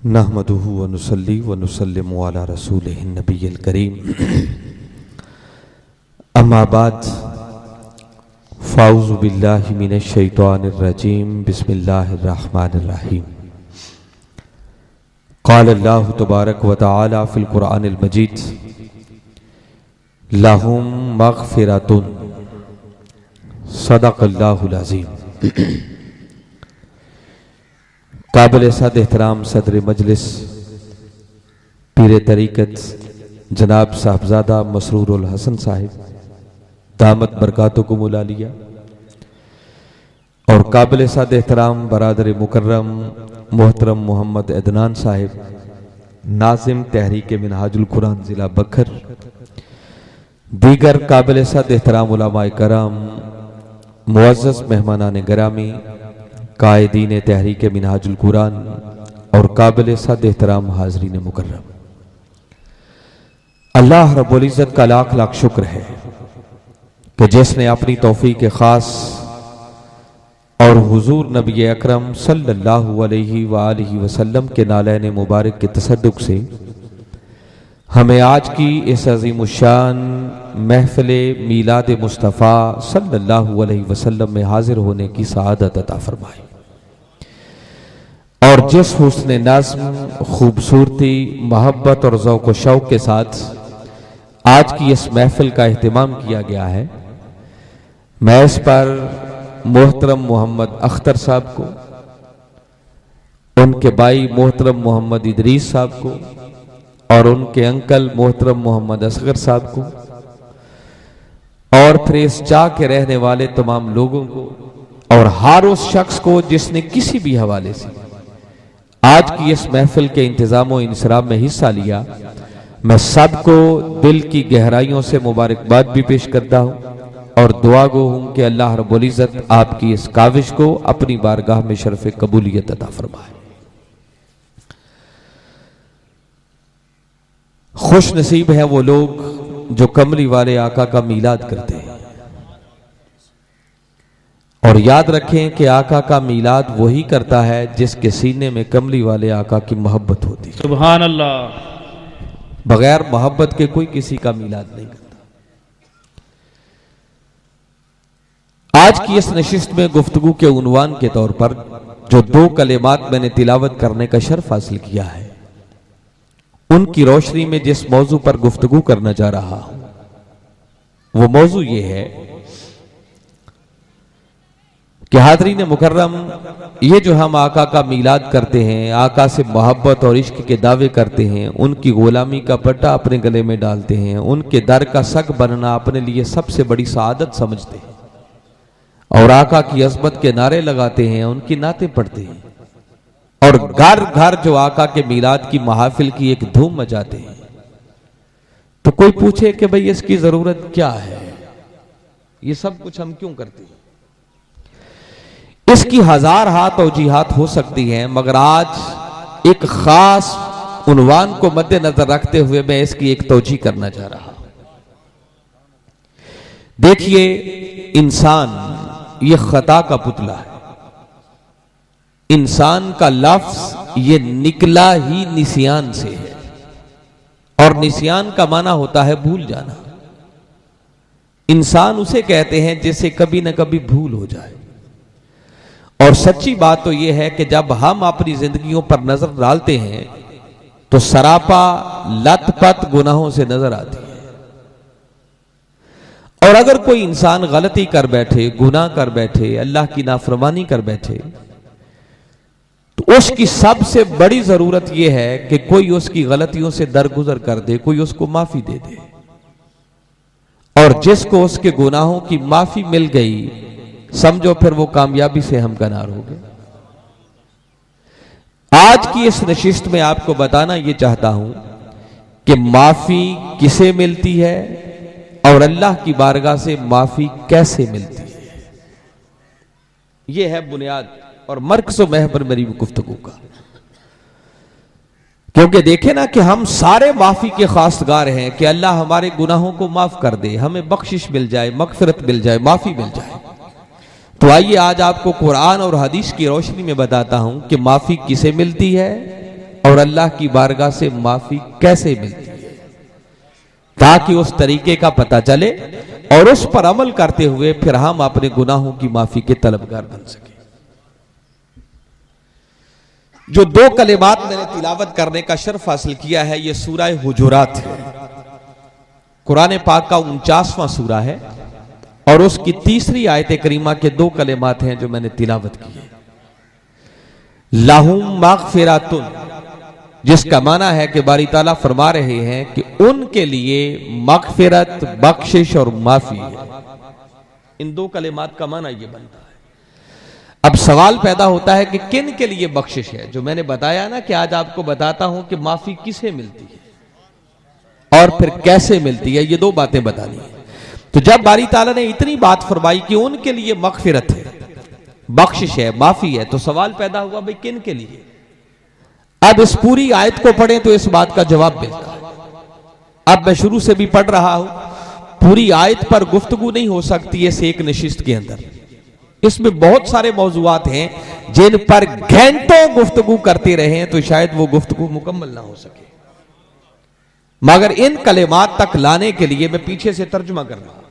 नहमदुहु व नुसल्ली व नुसल्लिमु अला रसूलिहिन नबिय्यिल करीम। अम्मा बाद फ़ाऊज़ु बिल्लाहि मिनश शैतानिर रजीम। बिस्मिल्लाहिर रहमानिर रहीम। क़ाल अल्लाहु तबारक व तआला फ़िल क़ुरआनिल मजीद लहुम मग़फ़िरतुन सदक़ल्लाहुल अज़ीम। काबिल सद एहतराम सदर मजलिस पीर तरीक़त जनाब साहबजादा मसरूरुल हसन साहिब दामत बरकातुकुम उलालिया और काबिल सद एहतराम बरादर मुकर्रम मोहतरम मोहम्मद अदनान साहिब नाज़िम तहरीक मिनहाजुल कुरान ज़िला बखर, दीगर काबिल सद एहतराम उलमाए कराम, मुअज़्ज़ज़ मेहमानान गिरामी, कायदीन तहरीक मिनहाजुल कुरान और काबिल सद एहतराम हाज़रीन मुकर्रम, अल्लाह रब्बुल इज़्ज़त का लाख लाख शुक्र है कि जिसने अपनी तौफीक खास और हुजूर नबी अकरम सल्लल्लाहु अलैहि वालिहि वसल्लम के नालैन मुबारक के तसद्दुक से हमें आज की इस अज़ीमुश्शान महफ़िल मीलाद मुस्तफ़ा सल्लल्लाहु अलैहि वसल्लम में हाजिर होने की सआदत अता फरमाए और जिस हुस्न नज़्म, खूबसूरती, मोहब्बत और ज़ौक़ व शौक़ के साथ आज की इस महफ़िल का एहतिमाम किया गया है, मैं इस पर मोहतरम मोहम्मद अख्तर साहब को, उनके भाई मोहतरम मोहम्मद इदरीस साहब को और उनके अंकल मोहतरम मोहम्मद असगर साहब को और फिर इस जा के रहने वाले तमाम लोगों को और हर उस शख्स को जिसने किसी भी हवाले से आज की इस महफिल के इंतजाम और इंसराम में हिस्सा लिया, मैं सबको दिल की गहराइयों से मुबारकबाद भी पेश करता हूं और दुआ गो हूं कि अल्लाह रब्बुल इज़्ज़त आपकी इस काविश को अपनी बारगाह में शर्फ कबूलियत अता फरमाए। खुश नसीब है वो लोग जो कमली वाले आका का मीलाद करते हैं और याद रखें कि आका का मीलाद वही करता है जिसके सीने में कमली वाले आका की मोहब्बत होती है। सुभान अल्लाह। बगैर मोहब्बत के कोई किसी का मीलाद नहीं करता। आज की इस नशिस्त में गुफ्तगू के उन्वान के तौर पर जो दो कलिमात मैंने तिलावत करने का शर्फ हासिल किया है, उनकी रोशनी में जिस मौजू पर गुफ्तगू करना चाह रहा हूं वो मौजू ये है कि हाज़रीन मुकर्रम, ये जो हम आका का मीलाद करते हैं, आका से मोहब्बत और इश्क के दावे करते हैं, उनकी गुलामी का पट्टा अपने गले में डालते हैं, उनके दर का सग बनना अपने लिए सबसे बड़ी सआदत समझते हैं और आका की अज़मत के नारे लगाते हैं, उनकी नाते पढ़ते हैं और घर घर जो आका के मीलाद की महफिल की एक धूम मचाते हैं। तो कोई पूछे कि भाई इसकी जरूरत क्या है, ये सब कुछ हम क्यों करते हैं? इसकी हजार हाथ तौजीहात हो सकती हैं, मगर आज एक खास उन्वान को मद्देनजर रखते हुए मैं इसकी एक तौजीह करना चाह रहा हूं। देखिए, इंसान ये खता का पुतला है। इंसान का लफ्ज ये निकला ही निसियान से है और निसियान का माना होता है भूल जाना। इंसान उसे कहते हैं जिसे कभी ना कभी भूल हो जाए और सच्ची बात तो यह है कि जब हम अपनी जिंदगियों पर नजर डालते हैं तो सरापा लथपथ गुनाहों से नजर आती है और अगर कोई इंसान गलती कर बैठे, गुनाह कर बैठे, अल्लाह की नाफरमानी कर बैठे तो उसकी सबसे बड़ी जरूरत यह है कि कोई उसकी गलतियों से दरगुजर कर दे, कोई उसको माफी दे दे और जिसको उसके गुनाहों की माफी मिल गई समझो फिर वो कामयाबी से हमकनार हो गए। आज की इस नशिस्त में आपको बताना यह चाहता हूं कि माफी किसे मिलती है और अल्लाह की बारगाह से माफी कैसे मिलती है। यह है बुनियाद और मरकज़ व महवर मेरी गुफ्तगू का। क्योंकि देखे ना कि हम सारे माफी के खासगार हैं कि अल्लाह हमारे गुनाहों को माफ कर दे, हमें बख्शिश मिल जाए, मगफिरत मिल जाए, माफी मिल जाए। तो आइए आज आपको कुरान और हदीस की रोशनी में बताता हूं कि माफी किसे मिलती है और अल्लाह की बारगाह से माफी कैसे मिलती है, ताकि उस तरीके का पता चले और उस पर अमल करते हुए फिर हम अपने गुनाहों की माफी के तलबगार बन सके। जो दो कलिमात मैंने तिलावत करने का शर्फ हासिल किया है, ये सूरह हुजुरात है, कुरान पाक का 49वां सूरा है और उसकी तीसरी आयत करीमा के दो कलिमात हैं जो मैंने तिलावत की है। लाहुम मगफिरतुन, जिसका माना है कि बारी ताला फरमा रहे हैं कि उनके लिए मगफिरत, बख्शिश और माफी है। इन दो कलिमात का माना यह बनता है। अब सवाल पैदा होता है कि किन के लिए बख्शिश है। जो मैंने बताया ना कि आज आपको बताता हूं कि माफी किसे मिलती है और फिर कैसे मिलती है, ये दो बातें बतानी है। तो जब बारी ताला ने इतनी बात फरमाई कि उनके लिए मगफिरत है, बख्शिश है, माफी है, तो सवाल पैदा हुआ भाई किन के लिए। अब इस पूरी आयत को पढ़ें तो इस बात का जवाब मिलता है। अब मैं शुरू से भी पढ़ रहा हूं, पूरी आयत पर गुफ्तगू नहीं हो सकती है एक नशिस्त के अंदर। इसमें बहुत सारे मौजूआत हैं जिन पर घंटों गुफ्तगू करते रहे तो शायद वो गुफ्तगू मुकम्मल ना हो सके, मगर इन कलेमात तक लाने के लिए मैं पीछे से तर्जुमा कर रहा हूं।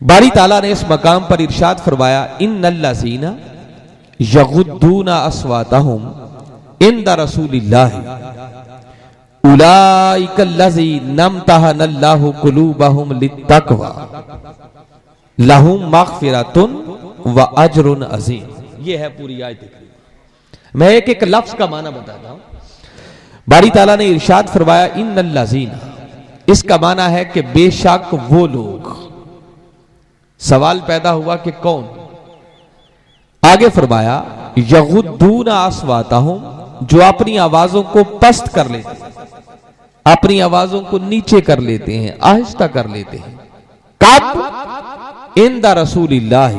बारी ताला ने इस मकाम पर इरशाद फरमाया, इन्नल्लज़ीना यगुद्दूना अस्वातहुम इंदा रसूलिल्लाह उलाइकल्लज़ीना इम्तहनल्लाहु कुलूबहुम लित्तक़वा लहुम मग़फ़िरतुन व अजरुन अज़ीम। ये है पूरी आयत। मैं एक एक लफ्ज का माना बताता हूं। बारी ताला ने इरशाद फरमाया इन्नल्लज़ीना, इसका माना है कि बेशक वो लोग। सवाल पैदा हुआ कि कौन। आगे फरमाया यगुद्दूना अस्वातहुम, जो अपनी आवाजों को पस्त कर लेते हैं, अपनी आवाजों को नीचे कर लेते हैं, आहिस्ता कर लेते हैं। कब? इंदा रसूलिल्लाह,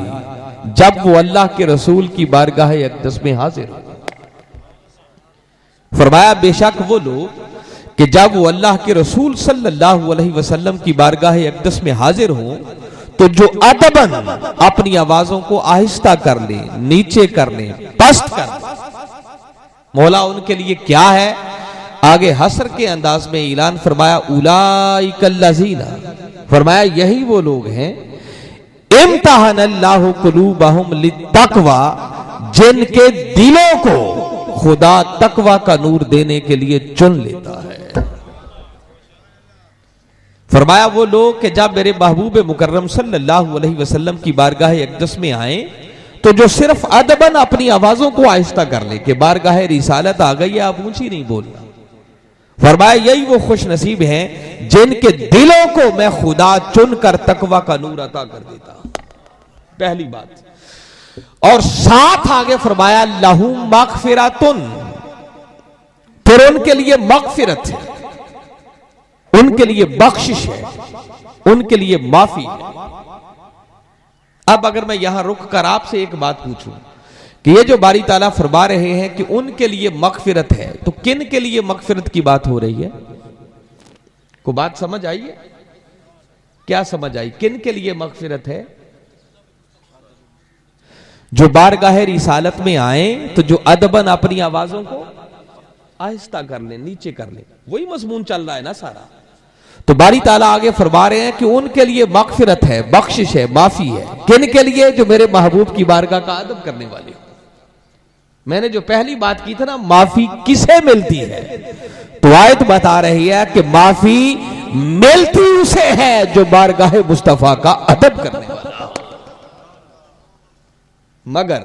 जब वो अल्लाह के रसूल की बारगाह अक़दस में हाजिर हो। फरमाया बेशक वो लोग कि जब वो अल्लाह के रसूल सल्लल्लाहु अलैहि वसल्लम की बारगाह अक़दस में हाजिर हो तो जो अदबन अपनी आवाजों को आहिस्ता कर ले, नीचे कर ले, पस्त कर ले। मौला उनके लिए क्या है, आगे हसर के अंदाज में ऐलान फरमाया उलाइकल्लज़ीना, फरमाया यही वो लोग हैं इम्तहनल्लाहु कुलूबहुम लित्तक़वा, जिनके दिलों को खुदा तकवा का नूर देने के लिए चुन लेता है। फरमाया वो लोग कि जब मेरे महबूब मुकर्रम सल्लल्लाहु अलैहि वसल्लम की बारगाह अक़दस में आए तो जो सिर्फ अदबन अपनी आवाजों को आहिस्ता कर ले कि बारगाह रिसालत आ गई है, आप ऊंची नहीं बोलना। फरमाया यही वो खुश नसीब हैं जिनके दिलों को मैं खुदा चुनकर तकवा का नूर अता कर देता। पहली बात। और साथ आगे फरमाया लहुम मग़फ़िरतुन, फिर उनके लिए मग़फ़िरत है, उनके लिए बख्शिश है, उनके लिए माफी है। अब अगर मैं यहां रुक कर आपसे एक बात पूछूं कि ये जो बारी ताला फरमा रहे हैं कि उनके लिए मग़फ़िरत है, तो किन के लिए मग़फ़िरत की बात हो रही है? को बात समझ आई है? क्या समझ आई? किन के लिए मग़फ़िरत है? जो बारगाह रिसालत में आए तो जो अदबन अपनी आवाजों को आहिस्ता कर ले, नीचे कर ले, वही मज़मून चल रहा है ना सारा। तो बारी ताला आगे फरमा रहे हैं कि उनके लिए मग़फ़िरत है, बख्शिश है, माफी है। किन के लिए? जो मेरे महबूब की बारगाह का अदब करने वाले हो। मैंने जो पहली बात की थी ना, माफी किसे मिलती है, तो आयत बता रही है कि माफी मिलती उसे है जो बारगाह मुस्तफा का अदब करने वाला। मगर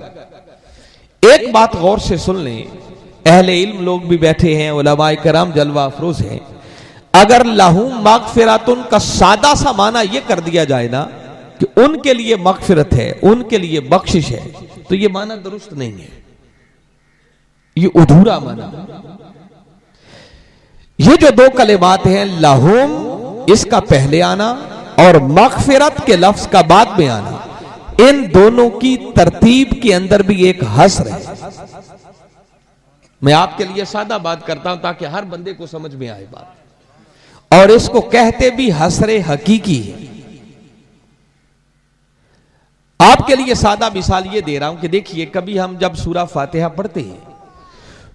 एक बात गौर से सुन लें, अहले इल्म लोग भी बैठे हैं, उलमाए कराम जलवा अफरोज हैं। अगर लहुम मग़फ़िरतुन का सादा सा माना यह कर दिया जाए ना कि उनके लिए मग़फ़िरत है, उनके लिए बख्शिश है, तो यह माना दुरुस्त नहीं है, ये अधूरा माना। ये जो दो कलिमात हैं लहुम, इसका पहले आना और मग़फ़िरत के लफ्ज का बाद में आना, इन दोनों की तरतीब के अंदर भी एक हस्र है। मैं आपके लिए सादा बात करता हूं ताकि हर बंदे को समझ में आए बात, और इसको कहते भी हसरे हकीकी है। आपके लिए सादा मिसाल ये दे रहा हूं कि देखिए, कभी हम जब सूरा फातिहा पढ़ते हैं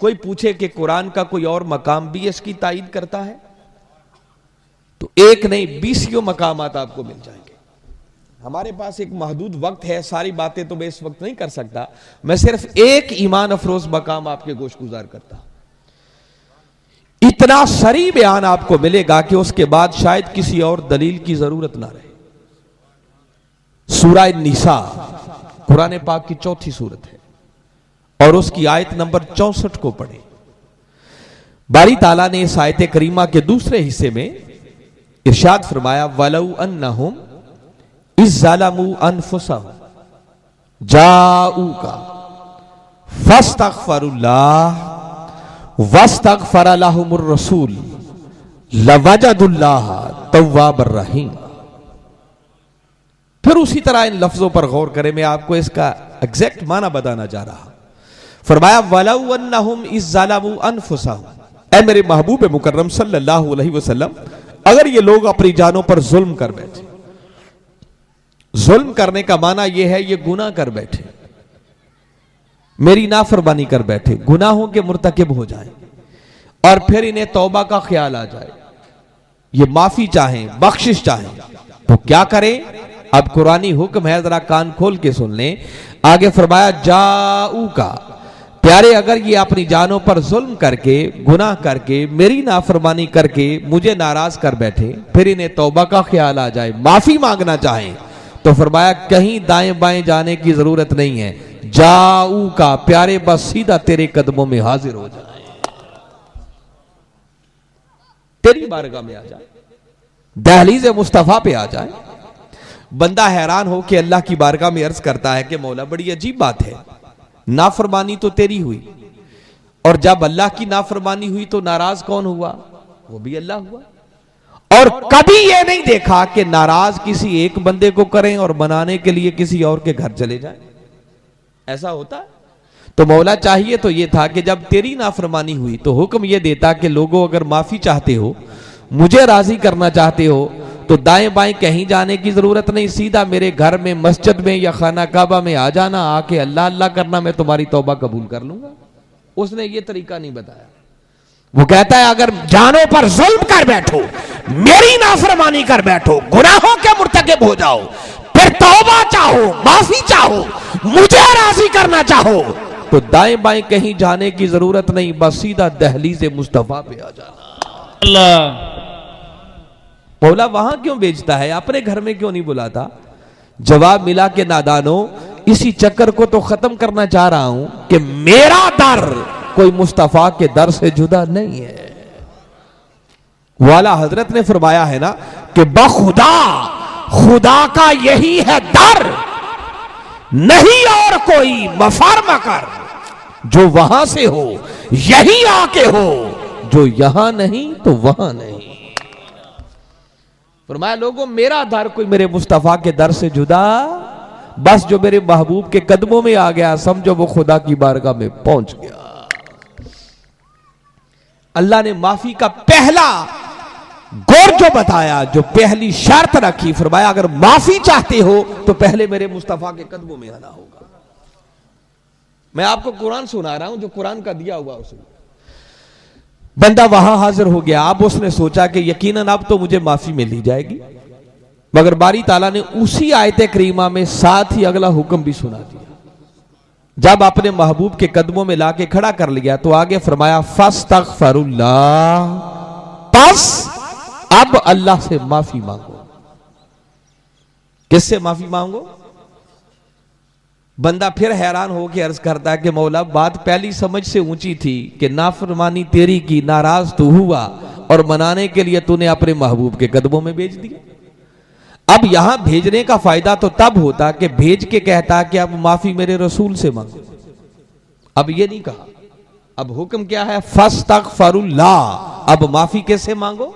कोई पूछे कि कुरान का कोई और मकाम भी इसकी तायीद करता है, तो एक नहीं 20 मकामात आपको मिल जाएंगे। हमारे पास एक महदूद वक्त है, सारी बातें तो मैं इस वक्त नहीं कर सकता, मैं सिर्फ एक ईमान अफरोज मकाम आपके गोश गुजार करता। इतना सरी बयान आपको मिलेगा कि उसके बाद शायद किसी और दलील की जरूरत ना रहे। सूरह निसा कुरान पाक की चौथी सूरत है और उसकी आयत नंबर 64 को पढ़े। बारी ताला ने इस आयत करीमा के दूसरे हिस्से में इरशाद फरमाया, वलौ अन्नहुम इज़ ज़लमू अनफुसहुम जाऊका फस्तगफरुल्लाह वस्तगफर लहुमुर रसूल लवजदुल्लाह तव्वाबर रहीम। फिर उसी तरह इन लफ्जों पर गौर करें, मैं आपको इसका एग्जैक्ट माना बताना चाह रहा। फरमाया वलौ अन्नहुम इज़ ज़लमू अनफुसहुम, ऐ मेरे महबूब मुकर्रम सल्लल्लाहु अलैहि वसल्लम, अगर ये लोग अपनी जानों पर जुल्म कर बैठे, जुल्म करने का माना यह है ये गुनाह कर बैठे, मेरी नाफरमानी कर बैठे, गुनाहों के मुर्तकिब हो जाएं और फिर इन्हें तौबा का ख्याल आ जाए, ये माफी चाहें, बख्शिश चाहें, तो क्या करें? अब कुरानी हुक्म है, जरा कान खोल के सुन लें। आगे फरमाया जाऊ का, प्यारे अगर ये अपनी जानों पर जुल्म करके, गुनाह करके, मेरी नाफरमानी करके मुझे नाराज कर बैठे, फिर इन्हें तौबा का ख्याल आ जाए, माफी मांगना चाहें, तो फरमाया कहीं दाएं बाएं जाने की जरूरत नहीं है, जाऊ का प्यारे बस सीधा तेरे कदमों में हाजिर हो जाए, तेरी बारगाह में आ जाए, दहलीज मुस्तफा पे आ जाए। बंदा हैरान हो कि अल्लाह की बारगाह में अर्ज करता है कि मौला बड़ी अजीब बात है, नाफरमानी तो तेरी हुई और जब अल्लाह की नाफरमानी हुई तो नाराज कौन हुआ? वो भी अल्लाह हुआ। और कभी यह नहीं देखा कि नाराज किसी एक बंदे को करें और मनाने के लिए किसी और के घर चले जाएं। ऐसा होता है? तो मौला चाहिए तो यह था कि जब तेरी नाफरमानी हुई तो हुक्म यह देता कि लोगों अगर माफी चाहते हो, मुझे राजी करना चाहते हो, तो दाएं बाएं कहीं जाने की जरूरत नहीं, सीधा मेरे घर में, मस्जिद में या खाना काबा में आ जाना, आके अल्लाह अल्लाह करना, मैं तुम्हारी तौबा कबूल कर लूंगा। उसने ये तरीका नहीं बताया। वो कहता है अगर जानों पर जुल्म कर बैठो, मेरी नाफरमानी कर बैठो, गुनाहों के मुर्तकिब हो जाओ, फिर तौबा चाहो, माफी चाहो, मुझे राजी करना चाहो, तो दाएं बाएं कहीं जाने की जरूरत नहीं, बस सीधा दहलीज मुस्तफा पे आ जाना। अल्लाह मौला वहां क्यों भेजता है, अपने घर में क्यों नहीं बुलाता? जवाब मिला कि नादानो, इसी चक्कर को तो खत्म करना चाह रहा हूं कि मेरा दर कोई मुस्तफा के दर से जुदा नहीं है। वाला हजरत ने फरमाया है ना कि बखुदा खुदा का यही है दर, नहीं और कोई मफार्मा कर, जो वहां से हो यही आके हो, जो यहां नहीं तो वहां नहीं। फरमाया लोगों मेरा दर कोई मेरे मुस्तफा के दर से जुदा, बस जो मेरे महबूब के कदमों में आ गया समझो वो खुदा की बारगाह में पहुंच गया। अल्लाह ने माफी का पहला गौर जो बताया, जो पहली शर्त रखी, फरमाया अगर माफी चाहते हो तो पहले मेरे मुस्तफा के कदमों में आना होगा। मैं आपको कुरान सुना रहा हूं, जो कुरान का दिया हुआ उसे। बंदा वहां हाजिर हो गया, अब उसने सोचा कि यकीनन अब तो मुझे माफी मिल ही जाएगी, मगर बारी ताला ने उसी आयत करीमा में साथ ही अगला हुक्म भी सुना दिया। जब अपने महबूब के कदमों में लाके खड़ा कर लिया तो आगे फरमाया फस्तगफिरुल्लाह, बस अब अल्लाह से माफी मांगो। किससे माफी मांगो? बंदा फिर हैरान होकर अर्ज करता है कि मौला बात पहली समझ से ऊंची थी कि नाफरमानी तेरी की, नाराज तू हुआ और मनाने के लिए तूने अपने महबूब के कदमों में भेज दिया। अब यहां भेजने का फायदा तो तब होता कि भेज के कहता कि अब माफी मेरे रसूल से मांगो। अब ये नहीं कहा, अब हुक्म क्या है? फस्तगफिरुल्लाह, अब माफी कैसे मांगो?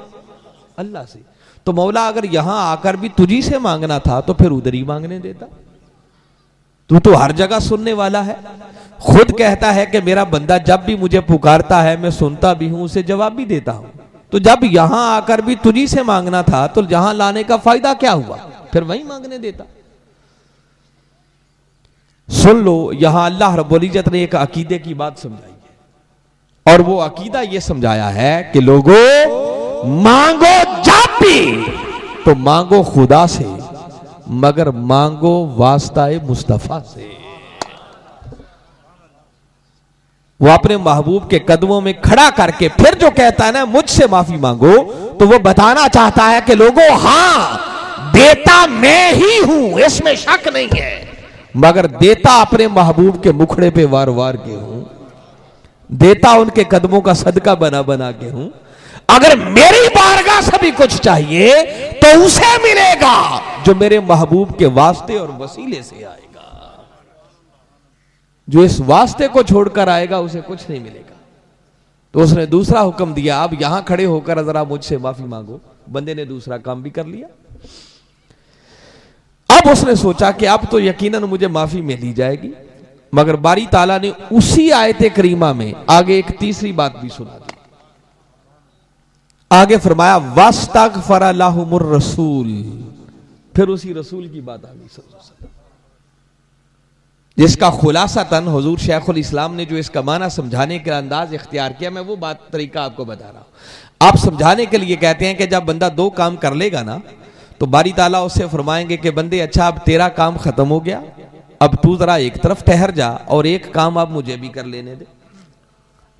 अल्लाह से। तो मौला अगर यहां आकर भी तुझी से मांगना था तो फिर उधर ही मांगने देता। तू तो हर जगह सुनने वाला है, खुद कहता है कि मेरा बंदा जब भी मुझे पुकारता है मैं सुनता भी हूं, उसे जवाब भी देता हूं। तो जब यहां आकर भी तुझी से मांगना था तो जहां लाने का फायदा क्या हुआ? फिर वहीं मांगने देता। सुन लो, यहां अल्लाह रब्बुल इज्जत ने एक अकीदे की बात समझाई है। और वो अकीदा ये समझाया है कि लोगों मांगो जब भी तो मांगो खुदा से, मगर मांगो वास्ताए मुस्तफा से। वो अपने महबूब के कदमों में खड़ा करके फिर जो कहता है ना मुझसे माफी मांगो, तो वो बताना चाहता है कि लोगों हां देता मैं ही हूं, इसमें शक नहीं है, मगर देता अपने महबूब के मुखड़े पे वार वार के हूं, देता उनके कदमों का सदका बना बना के हूं। अगर मेरी बारगाह से भी कुछ चाहिए तो उसे मिलेगा जो मेरे महबूब के वास्ते और वसीले से आएगा। जो इस वास्ते को छोड़कर आएगा उसे कुछ नहीं मिलेगा। तो उसने दूसरा हुक्म दिया, अब यहां खड़े होकर जरा मुझसे माफी मांगो। बंदे ने दूसरा काम भी कर लिया। अब उसने सोचा कि अब तो यकीनन मुझे माफी मिल ही जाएगी, मगर बारी ताला ने उसी आयत करीमा में आगे एक तीसरी बात भी सुना दी। आगे फरमाया वस्तगफर लहुमुर रसूल, फिर उसी रसूल की बात आ गई, जिसका खुलासातन हुजूर शेखुल इस्लाम ने जो इसका माना समझाने का अंदाज इख्तियार किया, मैं वो बात तरीका आपको बता रहा हूं। आप समझाने के लिए कहते हैं कि जब बंदा दो काम कर लेगा ना, तो बारी ताला उससे फरमाएंगे कि बंदे अच्छा अब तेरा काम खत्म हो गया, अब तू जरा एक तरफ ठहर जा और एक काम अब मुझे भी कर लेने दे।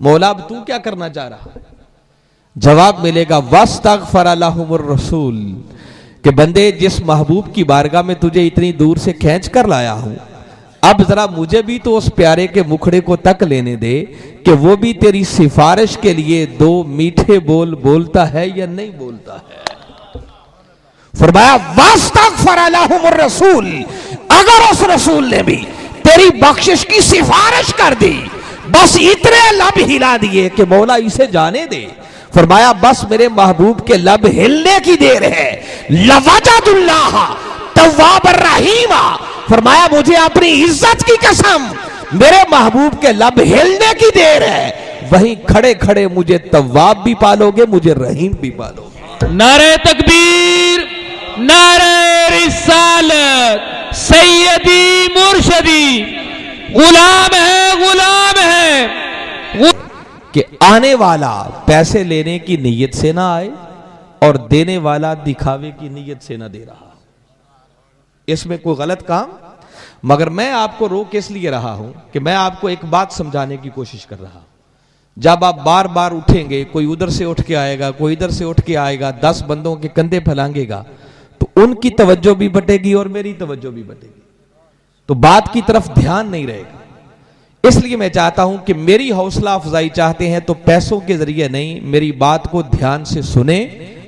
मौला अब तू क्या करना चाह रहा है? जवाब मिलेगा वस्तगफर लहुमुर रसूल, कि बंदे जिस महबूब की बारगाह में तुझे इतनी दूर से खींच कर लाया हूं, अब जरा मुझे भी तो उस प्यारे के मुखड़े को तक लेने दे कि वो भी तेरी सिफारिश के लिए दो मीठे बोल बोलता है या नहीं बोलता है। फरमाया वस्तगफर लहुमुर रसूल, अगर उस रसूल ने भी तेरी बख्शिश की सिफारिश कर दी, बस इतने लब हिला दिए कि मौला इसे जाने दे। फरमाया बस मेरे महबूब के लब हिलने की देर है, लवजदुल्लाह तव्वाबर रहीमा। फरमाया मुझे अपनी इज्जत की कसम, मेरे महबूब के लब हिलने की देर है, वहीं खड़े खड़े मुझे तव्वाब भी पालोगे, मुझे रहीम भी पालोगे। नारे तकबीर, नारे रिसालत, सैयदी मुर्शदी, गुलाम है, गुलाम है। कि आने वाला पैसे लेने की नीयत से ना आए और देने वाला दिखावे की नीयत से ना दे रहा, इसमें कोई गलत काम। मगर मैं आपको रोक इसलिए रहा हूं कि मैं आपको एक बात समझाने की कोशिश कर रहा हूं। जब आप बार बार उठेंगे, कोई उधर से उठ के आएगा, कोई इधर से उठ के आएगा, 10 बंदों के कंधे फैलांगेगा, तो उनकी तवज्जो भी बटेगी और मेरी तवज्जो भी बटेगी, तो बात की तरफ ध्यान नहीं रहेगा। इसलिए मैं चाहता हूं कि मेरी हौसला अफजाई चाहते हैं तो पैसों के जरिए नहीं, मेरी बात को ध्यान से सुने।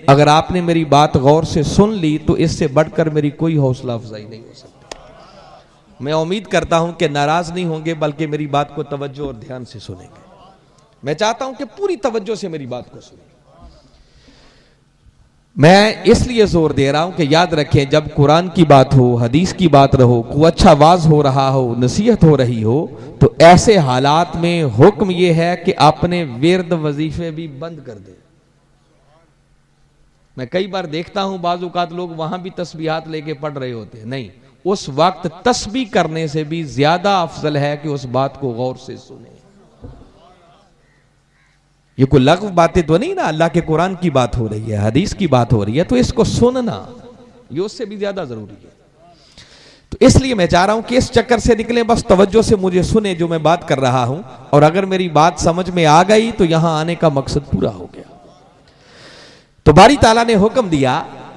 अगर आपने मेरी बात गौर से सुन ली तो इससे बढ़कर मेरी कोई हौसला अफजाई नहीं हो सकती। मैं उम्मीद करता हूं कि नाराज नहीं होंगे, बल्कि मेरी बात को तवज्जो और ध्यान से सुनेंगे। मैं चाहता हूं कि पूरी तवज्जो से मेरी बात को सुने। मैं इसलिए जोर दे रहा हूं कि याद रखें, जब कुरान की बात हो, हदीस की बात रहो, कोई अच्छा वाज हो रहा हो, नसीहत हो रही हो, तो ऐसे हालात में हुक्म यह है कि अपने विर्द वजीफे भी बंद कर दे। मैं कई बार देखता हूं बाज़ औक़ात लोग वहां भी तस्बीहात लेके पढ़ रहे होते हैं। नहीं, उस वक्त तस्बीह करने से भी ज्यादा अफजल है कि उस बात को गौर से सुने। ये कोई लग़्व बातें तो नहीं ना, अल्लाह के कुरान की बात हो रही है, हदीस की बात हो रही है, तो इसको सुनना ये उससे भी ज्यादा जरूरी है। तो इसलिए मैं चाह रहा हूं कि इस चक्कर से निकले, बस तवज्जो से मुझे सुने जो मैं बात कर रहा हूं, और अगर मेरी बात समझ में आ गई तो यहां आने का मकसद पूरा हो गया। तो बारी ताला ने हुक्म दिया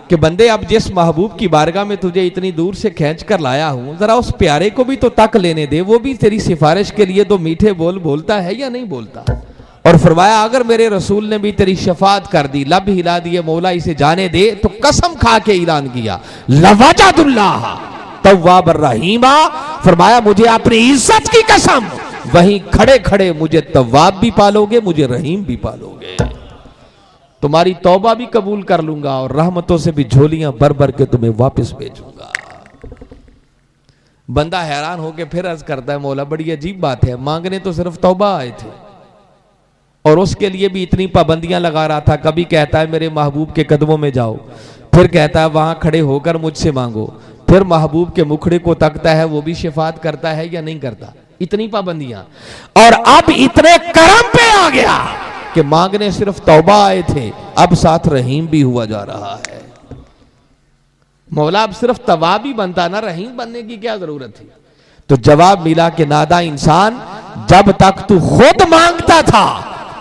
कि बंदे अब जिस महबूब की बारगाह में तुझे इतनी दूर से खींच कर लाया हूं, जरा उस प्यारे को भी तो तक लेने दे, वो भी तेरी सिफारिश के लिए दो मीठे बोल बोलता है या नहीं बोलता। और फरमाया अगर मेरे रसूल ने भी तेरी शफात कर दी, लब हिला दिए, मौला इसे जाने दे, तो कसम खा के ऐलान किया लवजदुल्लाह तव्वाबर रहीमा। फरमाया मुझे अपनी इज्जत की कसम, वहीं खड़े खड़े मुझे तव्वाब भी पालोगे, मुझे रहीम भी पालोगे। तुम्हारी तौबा भी कबूल कर लूंगा और रहमतों से भी झोलियां भर भर के तुम्हें वापस भेजूंगा। बंदा हैरान होकर फिर अर्ज करता है, मौला बड़ी अजीब बात है, मांगने तो सिर्फ तौबा आए थे और उसके लिए भी इतनी पाबंदियां लगा रहा था। कभी कहता है मेरे महबूब के कदमों में जाओ, फिर कहता है वहां खड़े होकर मुझसे मांगो, फिर महबूब के मुखड़े को तकता है, वो भी शिफात करता है या नहीं करता। इतनी पाबंदियां, और अब इतने करम पे आ गया कि मांगने सिर्फ तौबा आए थे, अब साथ रहीम भी हुआ जा रहा है। मौला अब सिर्फ तवाब ही बनता ना, रहीम बनने की क्या जरूरत थी। तो जवाब मिला कि नादा इंसान, जब तक तू खुद मांगता था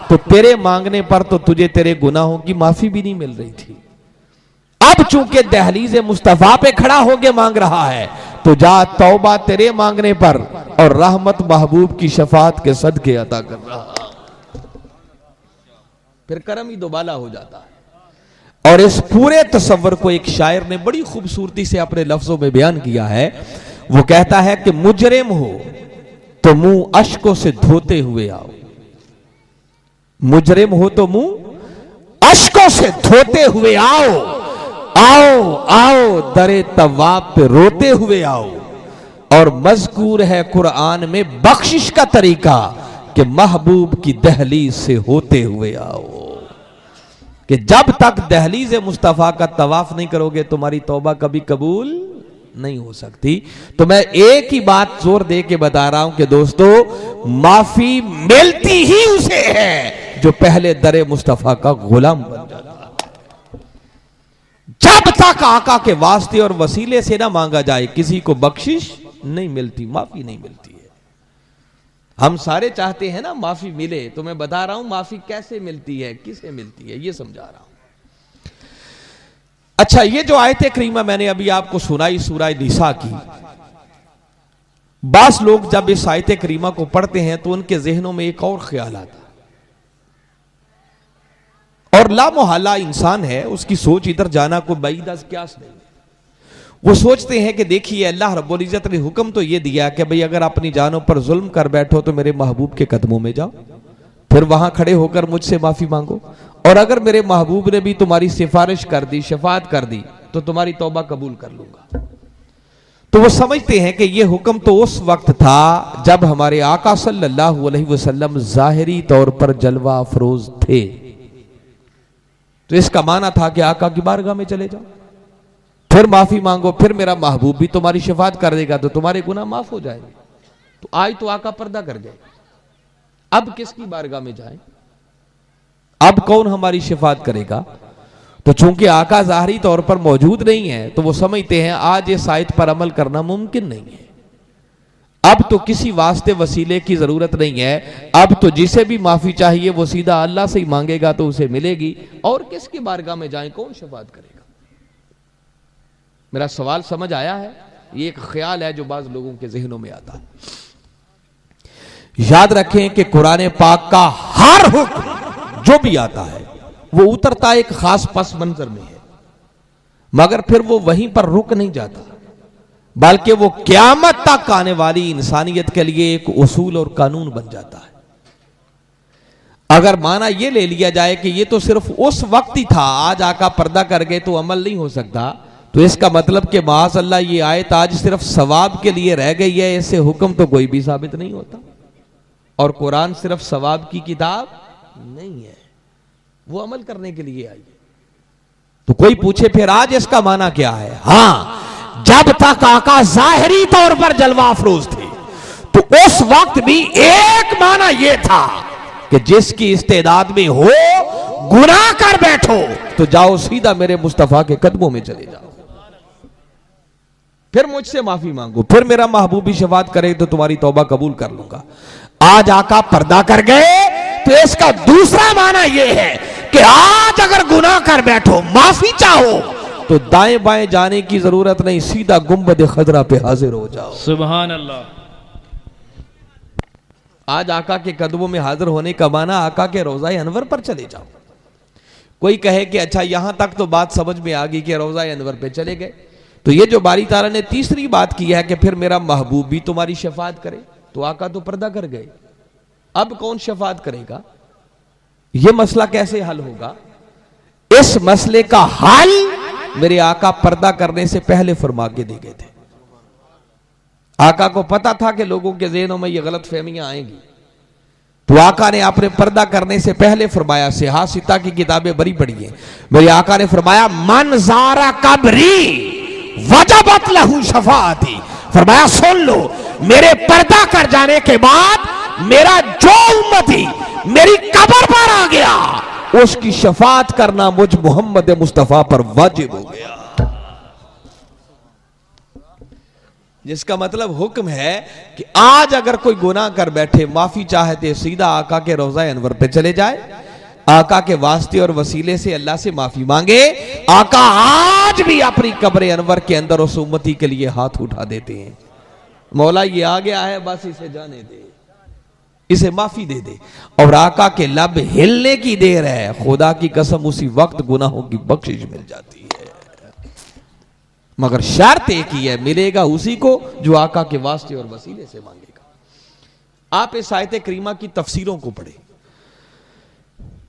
तो तेरे मांगने पर तो तुझे तेरे गुनाहों की माफी भी नहीं मिल रही थी। अब चूंकि दहलीज़े मुस्तफा पे खड़ा होके मांग रहा है तो जा तौबा तेरे मांगने पर और रहमत महबूब की शफात के सदके अता कर रहा, फिर करम ही दोबाला हो जाता है। और इस पूरे तसव्वुर को एक शायर ने बड़ी खूबसूरती से अपने लफ्जों में बयान किया है। वो कहता है कि मुजरिम हो तो मुंह अश्कों से धोते हुए आओ, मुजरिम हो तो मुंह अश्कों से धोते हुए आओ, आओ आओ दरे तवाब पे रोते हुए आओ। और मज़कूर है कुरान में बख्शिश का तरीका कि महबूब की दहलीज से होते हुए आओ, कि जब तक दहलीज़े मुस्तफा का तवाफ नहीं करोगे तुम्हारी तौबा कभी कबूल नहीं हो सकती। तो मैं एक ही बात जोर दे के बता रहा हूं कि दोस्तों, माफी मिलती ही उसे है जो पहले दरे मुस्तफा का गुलाम बन जाता है। जब तक आका के वास्ते और वसीले से ना मांगा जाए किसी को बख्शिश नहीं मिलती, माफी नहीं मिलती है। हम सारे चाहते हैं ना माफी मिले, तो मैं बता रहा हूं माफी कैसे मिलती है, किसे मिलती है, ये समझा रहा हूं। अच्छा, ये जो आयत करीमा मैंने अभी आपको सुनाई सूरह निसा की, बास लोग जब इस आयत करीमा को पढ़ते हैं तो उनके जहनों में एक और ख्याल आता है, और लामोहल्ला इंसान है, उसकी सोच इधर जाना कोई बैईद क्यास नहीं। वो सोचते हैं कि देखिए अल्लाह रब्बुल इज्जत ने हुक्म तो ये दिया कि भाई अगर अपनी जानों पर जुल्म कर बैठो तो मेरे महबूब के कदमों में जाओ, फिर वहां खड़े होकर मुझसे माफी मांगो, और अगर मेरे महबूब ने भी तुम्हारी सिफारिश कर दी, शफात कर दी, तो तुम्हारी तौबा कबूल कर लूंगा। तो वो समझते हैं कि ये हुक्म तो उस वक्त था जब हमारे आका सल्लल्लाहु अलैहि वसल्लम जाहिरी तौर पर जलवा अफरोज थे। तो इसका माना था कि आका की बारगाह में चले जाओ, फिर माफी मांगो, फिर मेरा महबूब भी तुम्हारी शफात कर देगा तो तुम्हारे गुनाह माफ हो जाएंगे। तो आज तो आका पर्दा कर गए, अब किसकी बारगाह में जाएं, अब कौन हमारी शफात करेगा। तो चूंकि आका ज़ाहरी तौर पर मौजूद नहीं है तो वो समझते हैं आज इस आयत पर अमल करना मुमकिन नहीं है, अब तो किसी वास्ते वसीले की जरूरत नहीं है, अब तो जिसे भी माफी चाहिए वो सीधा अल्लाह से ही मांगेगा तो उसे मिलेगी, और किसकी बारगाह में जाएं, कौन शफात करेगा। मेरा सवाल समझ आया है? ये एक ख्याल है जो बाज लोगों के जहनों में आता है। याद रखें कि कुरान पाक का हर हुक्म जो भी आता है वो उतरता एक खास पस मंजर में है, मगर फिर वो वहीं पर रुक नहीं जाता, बल्कि वो क़यामत तक आने वाली इंसानियत के लिए एक उसूल और कानून बन जाता है। अगर माना ये ले लिया जाए कि ये तो सिर्फ उस वक्त ही था, आज आका पर्दा कर गए तो अमल नहीं हो सकता, तो इसका मतलब कि माज़अल्लाह ये आयत आज सिर्फ सवाब के लिए रह गई है, इससे हुक्म तो कोई भी साबित नहीं होता। और कुरान सिर्फ सवाब की किताब नहीं है, वो अमल करने के लिए आई है। तो कोई पूछे फिर आज इसका माना क्या है? हां, जब तक आका जाहिरी तौर पर जलवा अफरोज थे तो उस वक्त भी एक माना यह था कि जिसकी इस्तेदाद में हो गुनाह कर बैठो तो जाओ सीधा मेरे मुस्तफा के कदमों में चले जाओ, फिर मुझसे माफी मांगो, फिर मेरा महबूब भी शफात करे तो तुम्हारी तौबा कबूल कर लूंगा। आज आका पर्दा कर गए तो इसका दूसरा माना यह है कि आज अगर गुनाह कर बैठो, माफी चाहो, तो दाएं बाएं जाने की जरूरत नहीं, सीधा गुंबद खजरा पे हाजिर हो जाओ। सुभान अल्लाह। आज आका के कदमों में हाजिर होने का माना आका के रोज़ा अनवर पर चले जाओ। कोई कहे कि अच्छा यहां तक तो बात समझ में आ गई कि रोज़ा अनवर पे चले गए, तो ये जो बारी ताला ने तीसरी बात की है कि फिर मेरा महबूब भी तुम्हारी शफात करे, तो आका तो पर्दा कर गए, अब कौन शफात करेगा? यह मसला कैसे हल होगा? इस मसले का हल मेरे आका पर्दा करने से पहले फरमा के दे गए थे। आका को पता था कि लोगों के ज़हनों में ये गलत फहमियां आएंगी, तो आका ने अपने पर्दा करने से पहले फरमाया, सियासिता की किताबें बड़ी पढ़ी हैं, मेरे आका ने फरमाया मन ज़ारा कब्री वजबत लहू शफाअती, फरमाया सुन लो, मेरे पर्दा कर जाने के बाद मेरा जो उम्मती मेरी कब्र पर आ गया उसकी शफात करना मुझ मोहम्मद मुस्तफा पर वाजिब हो गया। जिसका मतलब हुक्म है कि आज अगर कोई गुनाह कर बैठे, माफी चाहते, सीधा आका के रोज़ा अनवर पे चले जाए, आका के वास्ते और वसीले से अल्लाह से माफी मांगे। आका आज भी अपनी कब्र अनवर के अंदर उस उम्मती के लिए हाथ उठा देते हैं, मौला ये आ गया है, बस इसे जाने दे, इसे माफी दे दे। और आका के लब हिलने की देर है, खुदा की कसम उसी वक्त गुनाहों की बख्शिश मिल जाती है। मगर शर्त एक ही है, मिलेगा उसी को जो आका के वास्ते और वसीले से मांगेगा। आप इस आयत करीमा की तफसीरों को पढ़े,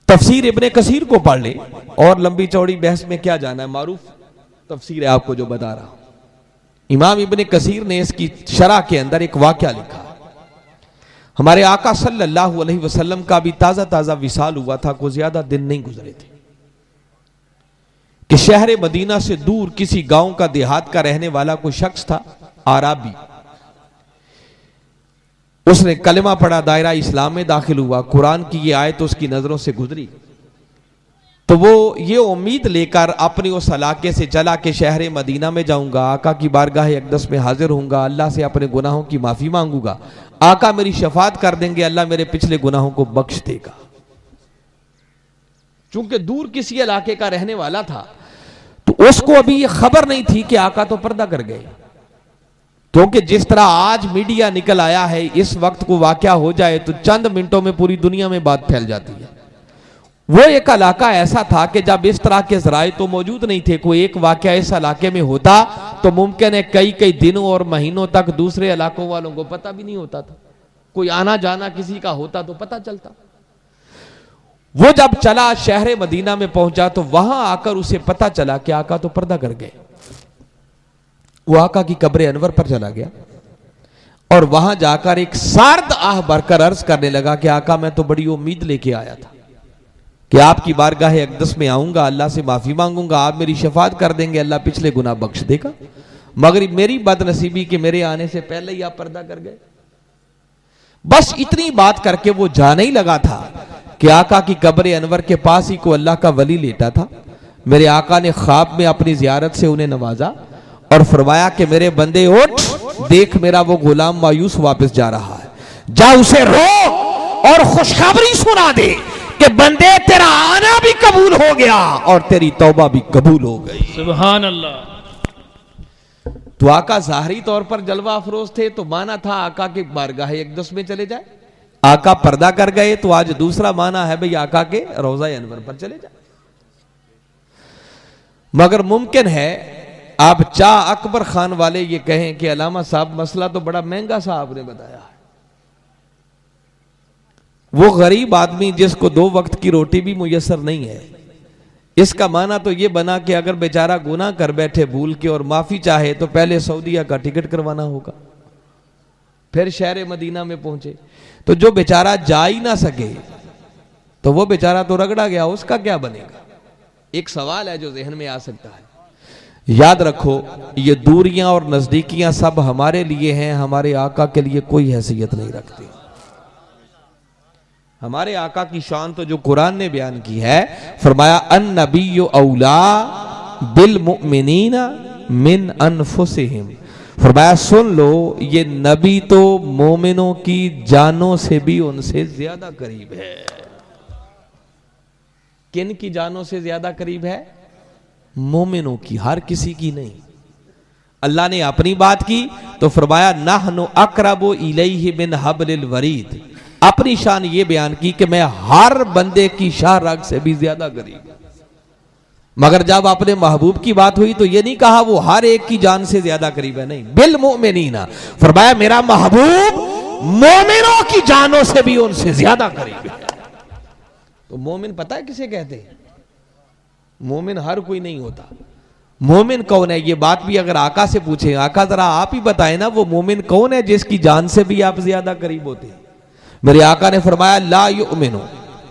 तफसीर इब्ने कसीर को पढ़ ले, और लंबी चौड़ी बहस में क्या जाना है, मारूफ तफसीर है आपको जो बता रहा हूं। इमाम इब्ने कसीर ने इसकी शरह के अंदर एक वाकया लिखा। हमारे आका सल्लल्लाहु अलैहि वसल्लम का भी ताजा ताजा विसाल हुआ था, कोई ज्यादा दिन नहीं गुजरे थे कि शहर मदीना से दूर किसी गांव का, देहात का रहने वाला कोई शख्स था, आराबी। उसने कलमा पढ़ा, दायरा इस्लाम में दाखिल हुआ, कुरान की ये आयत उसकी नजरों से गुजरी, तो वो ये उम्मीद लेकर अपनी उस इलाके से चला कि शहर मदीना में जाऊंगा, आका की बारगाह अक़दस में हाजिर होऊंगा, अल्लाह से अपने गुनाहों की माफी मांगूंगा, आका मेरी शफात कर देंगे, अल्लाह मेरे पिछले गुनाहों को बख्श देगा। चूंकि दूर किसी इलाके का रहने वाला था, तो उसको अभी ये खबर नहीं थी कि आका तो पर्दा कर गए। क्योंकि जिस तरह आज मीडिया निकल आया है, इस वक्त को वाकया हो जाए तो चंद मिनटों में पूरी दुनिया में बात फैल जाती है। वो एक इलाका ऐसा था कि जब इस तरह के जराए तो मौजूद नहीं थे, कोई एक वाकया इस इलाके में होता तो मुमकिन है कई कई दिनों और महीनों तक दूसरे इलाकों वालों को पता भी नहीं होता था। कोई आना जाना किसी का होता तो पता चलता। वो जब चला, शहर मदीना में पहुंचा, तो वहां आकर उसे पता चला कि आका तो पर्दा कर गए। वो आका की कब्र अनवर पर चला गया और वहां जाकर एक सार्द आह भरकर अर्ज करने लगा कि आका मैं तो बड़ी उम्मीद लेके आया था कि आपकी बारगाह अक़दस में आऊंगा, अल्लाह से माफी मांगूंगा, आप मेरी शफात कर देंगे, अल्लाह पिछले गुनाह बख्श देगा, मगर मेरी बदनसीबी कि मेरे आने से पहले ही आप पर्दा कर गए। बस इतनी बात करके वो जाने ही लगा था कि आका की कब्र अनवर के पास ही को अल्लाह का वली लेटा था। मेरे आका ने ख्वाब में अपनी जियारत से उन्हें नवाजा और फरमाया कि मेरे बंदे उठ, देख मेरा वो गुलाम मायूस वापस जा रहा है, जा उसे रो और खुशखबरी सुना दे कि बंदे तेरा आना भी कबूल हो गया और तेरी तौबा भी कबूल हो गई। सुभान अल्लाह। तो आका ज़ाहरी तौर पर जलवा अफरोज थे, तो माना था आका के बारगाह अक़दस में चले जाए। आका पर्दा कर गए तो आज दूसरा माना है भाई आका के रोज़ा अनवर पर चले जाए। मगर मुमकिन है आप चाह अकबर खान वाले ये कहें कि अलामा साहब मसला तो बड़ा महंगा सा आपने बताया है। वो गरीब आदमी जिसको 2 वक्त की रोटी भी मुयस्सर नहीं है, इसका माना तो ये बना कि अगर बेचारा गुनाह कर बैठे भूल के और माफी चाहे तो पहले सऊदीया का टिकट करवाना होगा, फिर शहर मदीना में पहुंचे। तो जो बेचारा जा ही ना सके तो वो बेचारा तो रगड़ा गया, उसका क्या बनेगा? एक सवाल है जो जहन में आ सकता है। याद रखो, ये दूरियां और नजदीकियां सब हमारे लिए हैं, हमारे आका के लिए कोई हैसियत नहीं रखती। हमारे आका की शान तो जो कुरान ने बयान की है, फरमाया अन नबिय्यु औला बिल मुमिनीना मिन अनफुसिहिम। फरमाया सुन लो, ये नबी तो मोमिनों की जानों से भी उनसे ज्यादा करीब है। किन की जानों से ज्यादा करीब है? मोमिनों की, हर किसी की नहीं। अल्लाह ने अपनी बात की तो फरमाया नहनु अक़रबु इलैहि मिन हब्लिल वरीद। अपनी शान ये बयान की कि मैं हर बंदे की शाह रग से भी ज्यादा करीब। मगर जब अपने महबूब की बात हुई तो ये नहीं कहा वो हर एक की जान से ज्यादा करीब है, नहीं, बिल मुमिनीना। फरमाया मेरा महबूब मोमिनों की जानों से भी उनसे ज्यादा करीब है। तो मोमिन पता है किसे कहते हैं? मोमिन हर कोई नहीं होता। मोमिन कौन है? ये बात भी अगर आका से पूछे, आका जरा आप ही बताए ना, वो मोमिन कौन है जिसकी जान से भी आप ज्यादा करीब होते हैं? मेरे आका ने फरमाया ला युमिनु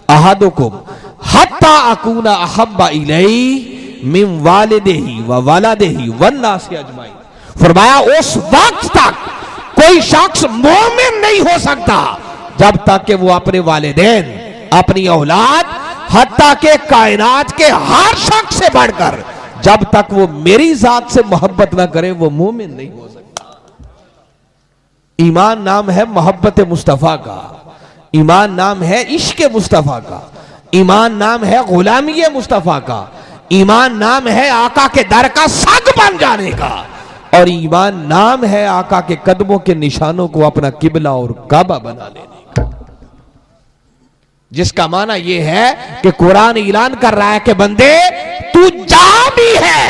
अहदुकुम हत्ता अकूना अहब्बा इलैहि मिन वालिदिही व वलदिही वन नास अजमाइन। फरमाया उस वक्त तक कोई शख्स मोमिन नहीं हो सकता जब तक कि वो अपने वालिदैन, अपनी औलाद, हत्ता के कायनात के हर शख्स से बढ़कर जब तक वो मेरी जात से मोहब्बत ना करे वो मोमिन नहीं हो सकता। ईमान नाम है मोहब्बत मुस्तफा का, ईमान नाम है इश्क मुस्तफा का, ईमान नाम है गुलामी मुस्तफा का, ईमान नाम है आका के दर का सग बन जाने का, और ईमान नाम है आका के कदमों के निशानों को अपना किबला और काबा बना लेने का। जिसका माना यह है कि कुरान ऐलान कर रहा है कि बंदे तू जहां भी है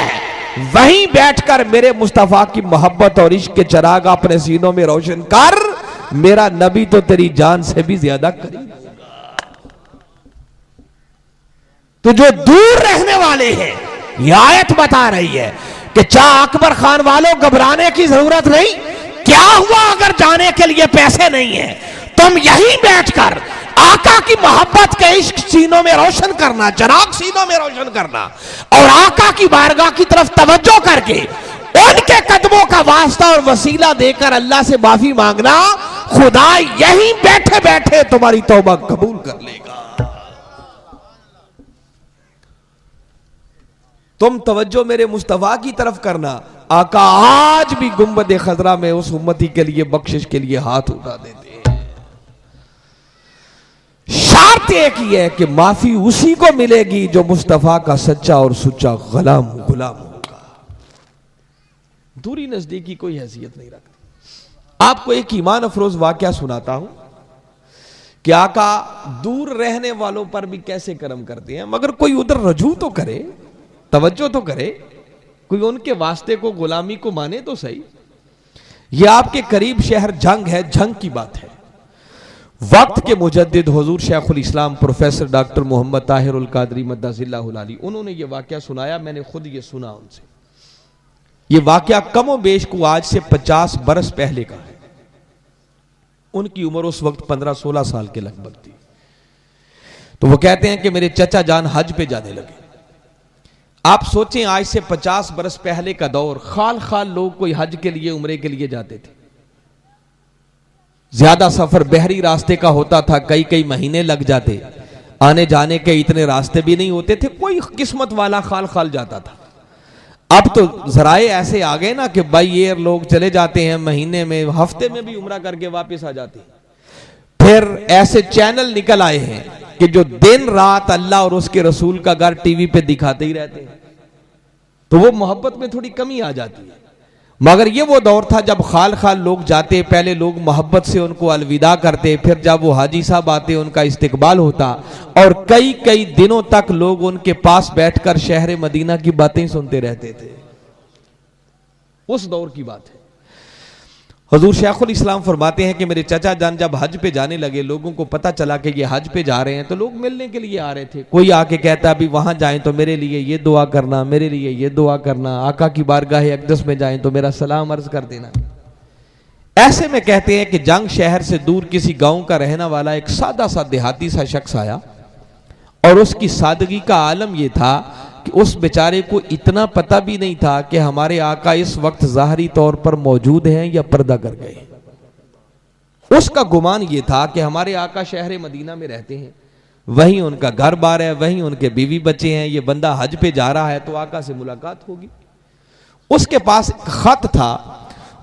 वहीं बैठकर मेरे मुस्तफा की मोहब्बत और इश्क के चिराग अपने सीनों में रोशन कर, मेरा नबी तो तेरी जान से भी ज्यादा करीब होगा। तो जो दूर रहने वाले हैं, यह आयत बता रही है कि चाह अकबर खान वालों घबराने की जरूरत नहीं। क्या हुआ अगर जाने के लिए पैसे नहीं है? तुम यहीं बैठकर आका की मोहब्बत के इश्क सीनों में रोशन करना, चिराग सीनों में रोशन करना, और आका की बारगाह की तरफ तवज्जो करके उनके कदमों का वास्ता और वसीला देकर अल्लाह से माफी मांगना। खुदा यहीं बैठे बैठे तुम्हारी तौबा कबूल कर लेगा। तुम तवज्जो मेरे मुस्तफा की तरफ करना। आका आज भी गुंबद खजरा में उस उम्मती के लिए बख्शिश के लिए हाथ उठा देते हैं। शर्त एक ही है कि माफी उसी को मिलेगी जो मुस्तफा का सच्चा और सुच्चा गुलाम होगा। दूरी नजदीकी कोई हैसियत नहीं रखती। आपको एक ईमान अफरोज वाकया सुनाता हूं कि आका दूर रहने वालों पर भी कैसे करम करते हैं, मगर कोई उधर रजू तो करे, तवज्जो तो करे, कोई उनके वास्ते को गुलामी को माने तो सही। यह आपके करीब शहर जंग है, जंग की बात है। वक्त के मुजद्दिद हुजूर शेखुल इस्लाम प्रोफेसर डॉक्टर मोहम्मद ताहिरुल कादरी मद्दाजिल्लाहुल अली, उन्होंने यह वाकया सुनाया। मैंने खुद यह सुना उनसे। यह वाकया कमो बेश को आज से 50 बरस पहले का है। उनकी उम्र उस वक्त 15-16 साल के लगभग थी। तो वो कहते हैं कि मेरे चचा जान हज पे जाने लगे। आप सोचें, आज से 50 बरस पहले का दौर, खाल खाल लोग कोई हज के लिए, उम्रे के लिए जाते थे। ज्यादा सफर बहरी रास्ते का होता था, कई कई महीने लग जाते। आने जाने के इतने रास्ते भी नहीं होते थे, कोई किस्मत वाला खाल खाल जाता था। अब तो जराए ऐसे आ गए ना कि बाई एयर लोग चले जाते हैं, महीने में, हफ्ते में भी उम्रा करके वापस आ जाते हैं। फिर ऐसे चैनल निकल आए हैं कि जो दिन रात अल्लाह और उसके रसूल का घर टीवी पे दिखाते ही रहते हैं। तो वो मोहब्बत में थोड़ी कमी आ जाती है। मगर ये वो दौर था जब खाल खाल लोग जाते, पहले लोग मोहब्बत से उनको अलविदा करते, फिर जब वो हाजी साहब आते उनका इस्तकबाल होता, और कई कई दिनों तक लोग उनके पास बैठकर शहर मदीना की बातें सुनते रहते थे। उस दौर की बात है। हुजूर शेखुल इस्लाम फरमाते हैं कि मेरे चचा जान जब हज पे जाने लगे, लोगों को पता चला कि ये हज पे जा रहे हैं, तो लोग मिलने के लिए आ रहे थे। कोई आके कहता अभी वहां जाएं तो मेरे लिए ये दुआ करना, मेरे लिए ये दुआ करना, आका की बारगाह अक़दस में जाएं तो मेरा सलाम अर्ज कर देना। ऐसे में कहते हैं कि जंग शहर से दूर किसी गांव का रहने वाला एक सादा सा देहाती सा शख्स आया, और उसकी सादगी का आलम यह था कि उस बेचारे को इतना पता भी नहीं था कि हमारे आका इस वक्त ज़ाहरी तौर पर मौजूद हैं या पर्दा कर गए। उसका गुमान यह था कि हमारे आका शहर मदीना में रहते हैं, वहीं उनका घर बार है, वहीं उनके बीवी बच्चे हैं, ये बंदा हज पे जा रहा है तो आका से मुलाकात होगी। उसके पास एक खत था,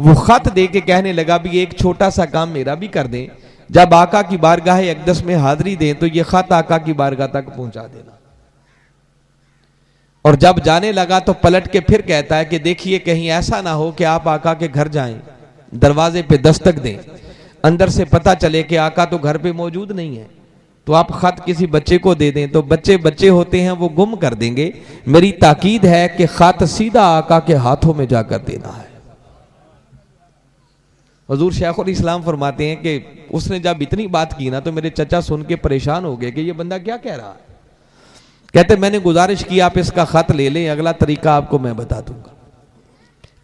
वो खत दे के कहने लगा भी एक छोटा सा काम मेरा भी कर दें, जब आका की बारगाह अक़दस में हाजिरी दें तो ये खत आका की बारगाह तक पहुंचा देना। और जब जाने लगा तो पलट के फिर कहता है कि देखिए कहीं ऐसा ना हो कि आप आका के घर जाएं, दरवाजे पे दस्तक दें, अंदर से पता चले कि आका तो घर पे मौजूद नहीं है, तो आप खत किसी बच्चे को दे दें, तो बच्चे बच्चे होते हैं वो गुम कर देंगे। मेरी ताकीद है कि खत सीधा आका के हाथों में जाकर देना है। हुजूर शेखुल इस्लाम फरमाते हैं कि उसने जब इतनी बात की ना तो मेरे चचा सुन के परेशान हो गए कि ये बंदा क्या कह रहा है। कहते मैंने गुजारिश की आप इसका खत ले लें, अगला तरीका आपको मैं बता दूंगा।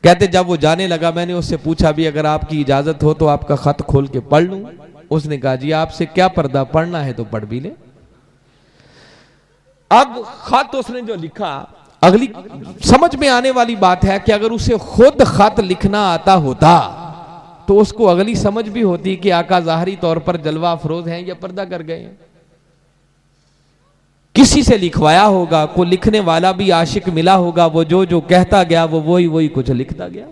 कहते जब वो जाने लगा मैंने उससे पूछा भी अगर आपकी इजाजत हो तो आपका खत खोल के पढ़ लूं। उसने कहा जी आपसे क्या पर्दा, पढ़ना है तो पढ़ भी ले। अब खत उसने जो लिखा, अगली समझ में आने वाली बात है कि अगर उसे खुद खत लिखना आता होता तो उसको अगली समझ भी होती कि आका ज़ाहरी तौर पर जलवा अफरोज हैं या पर्दा कर गए हैं। किसी से लिखवाया होगा, कोई लिखने वाला भी आशिक मिला होगा, वो जो जो कहता गया वो वही वही कुछ लिखता गया।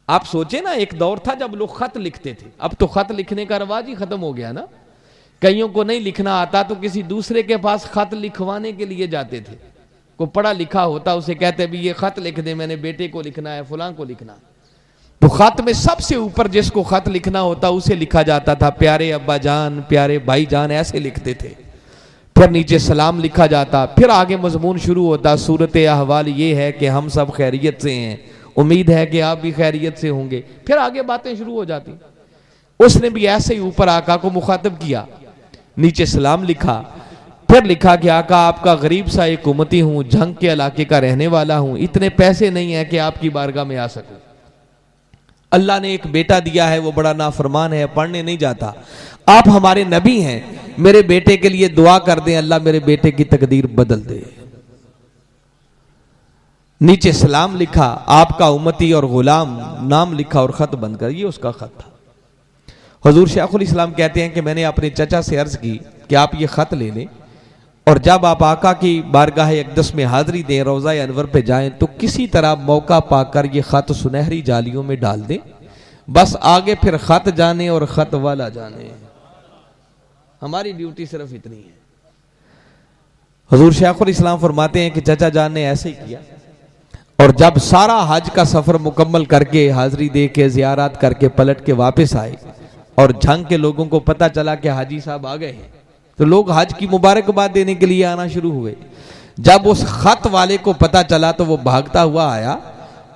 आप सोचे ना, एक दौर था जब लोग खत लिखते थे, अब तो खत लिखने का रवाज ही खत्म हो गया ना। कईयों को नहीं लिखना आता तो किसी दूसरे के पास खत लिखवाने के लिए जाते थे। को पढ़ा लिखा होता उसे कहते भी ये खत लिख दे, मैंने बेटे को लिखना है, फलां को लिखना। तो खत में सबसे ऊपर जिसको खत लिखना होता उसे लिखा जाता था, प्यारे अब्बा जान, प्यारे भाई जान, ऐसे लिखते थे। फिर नीचे सलाम लिखा जाता, फिर आगे मजमून शुरू होता, सूरत अहवाल ये है कि हम सब खैरियत से हैं, उम्मीद है कि आप भी खैरियत से होंगे। फिर आगे बातें शुरू हो जाती। उसने भी ऐसे ही ऊपर आका को मुखातब किया, नीचे सलाम लिखा, फिर लिखा कि आका आपका गरीब सा एक उम्मती हूं, झंग के इलाके का रहने वाला हूं, इतने पैसे नहीं है कि आपकी बारगाह में आ सकूं। अल्लाह ने एक बेटा दिया है, वो बड़ा नाफरमान है, पढ़ने नहीं जाता। आप हमारे नबी हैं, मेरे बेटे के लिए दुआ कर दें, अल्लाह मेरे बेटे की तकदीर बदल दे। नीचे सलाम लिखा, आपका उम्मती और गुलाम, नाम लिखा और खत बंद कर। ये उसका खत था। हुजूर शेखुल इस्लाम कहते हैं कि मैंने अपने चचा से अर्ज की कि आप ये खत ले लें और जब आप आका की बारगाह अक़दस में हाजिरी दें, रोज़ा अनवर पे जाएं, तो किसी तरह मौका पाकर ये खत सुनहरी जालियों में डाल दें। बस आगे फिर खत जाने और खत वाला जाने, हमारी ड्यूटी सिर्फ इतनी है। हुजूर शेखुल इस्लाम फरमाते हैं कि चचा जान ने ऐसे ही किया और जब सारा हज का सफर मुकम्मल करके, हाजिरी दे के, ज़ियारत करके पलट के वापस आए और झंग के लोगों को पता चला कि हाजी साहब आ गए हैं, तो लोग हज की मुबारकबाद देने के लिए आना शुरू हुए। जब उस खत वाले को पता चला तो वो भागता हुआ आया,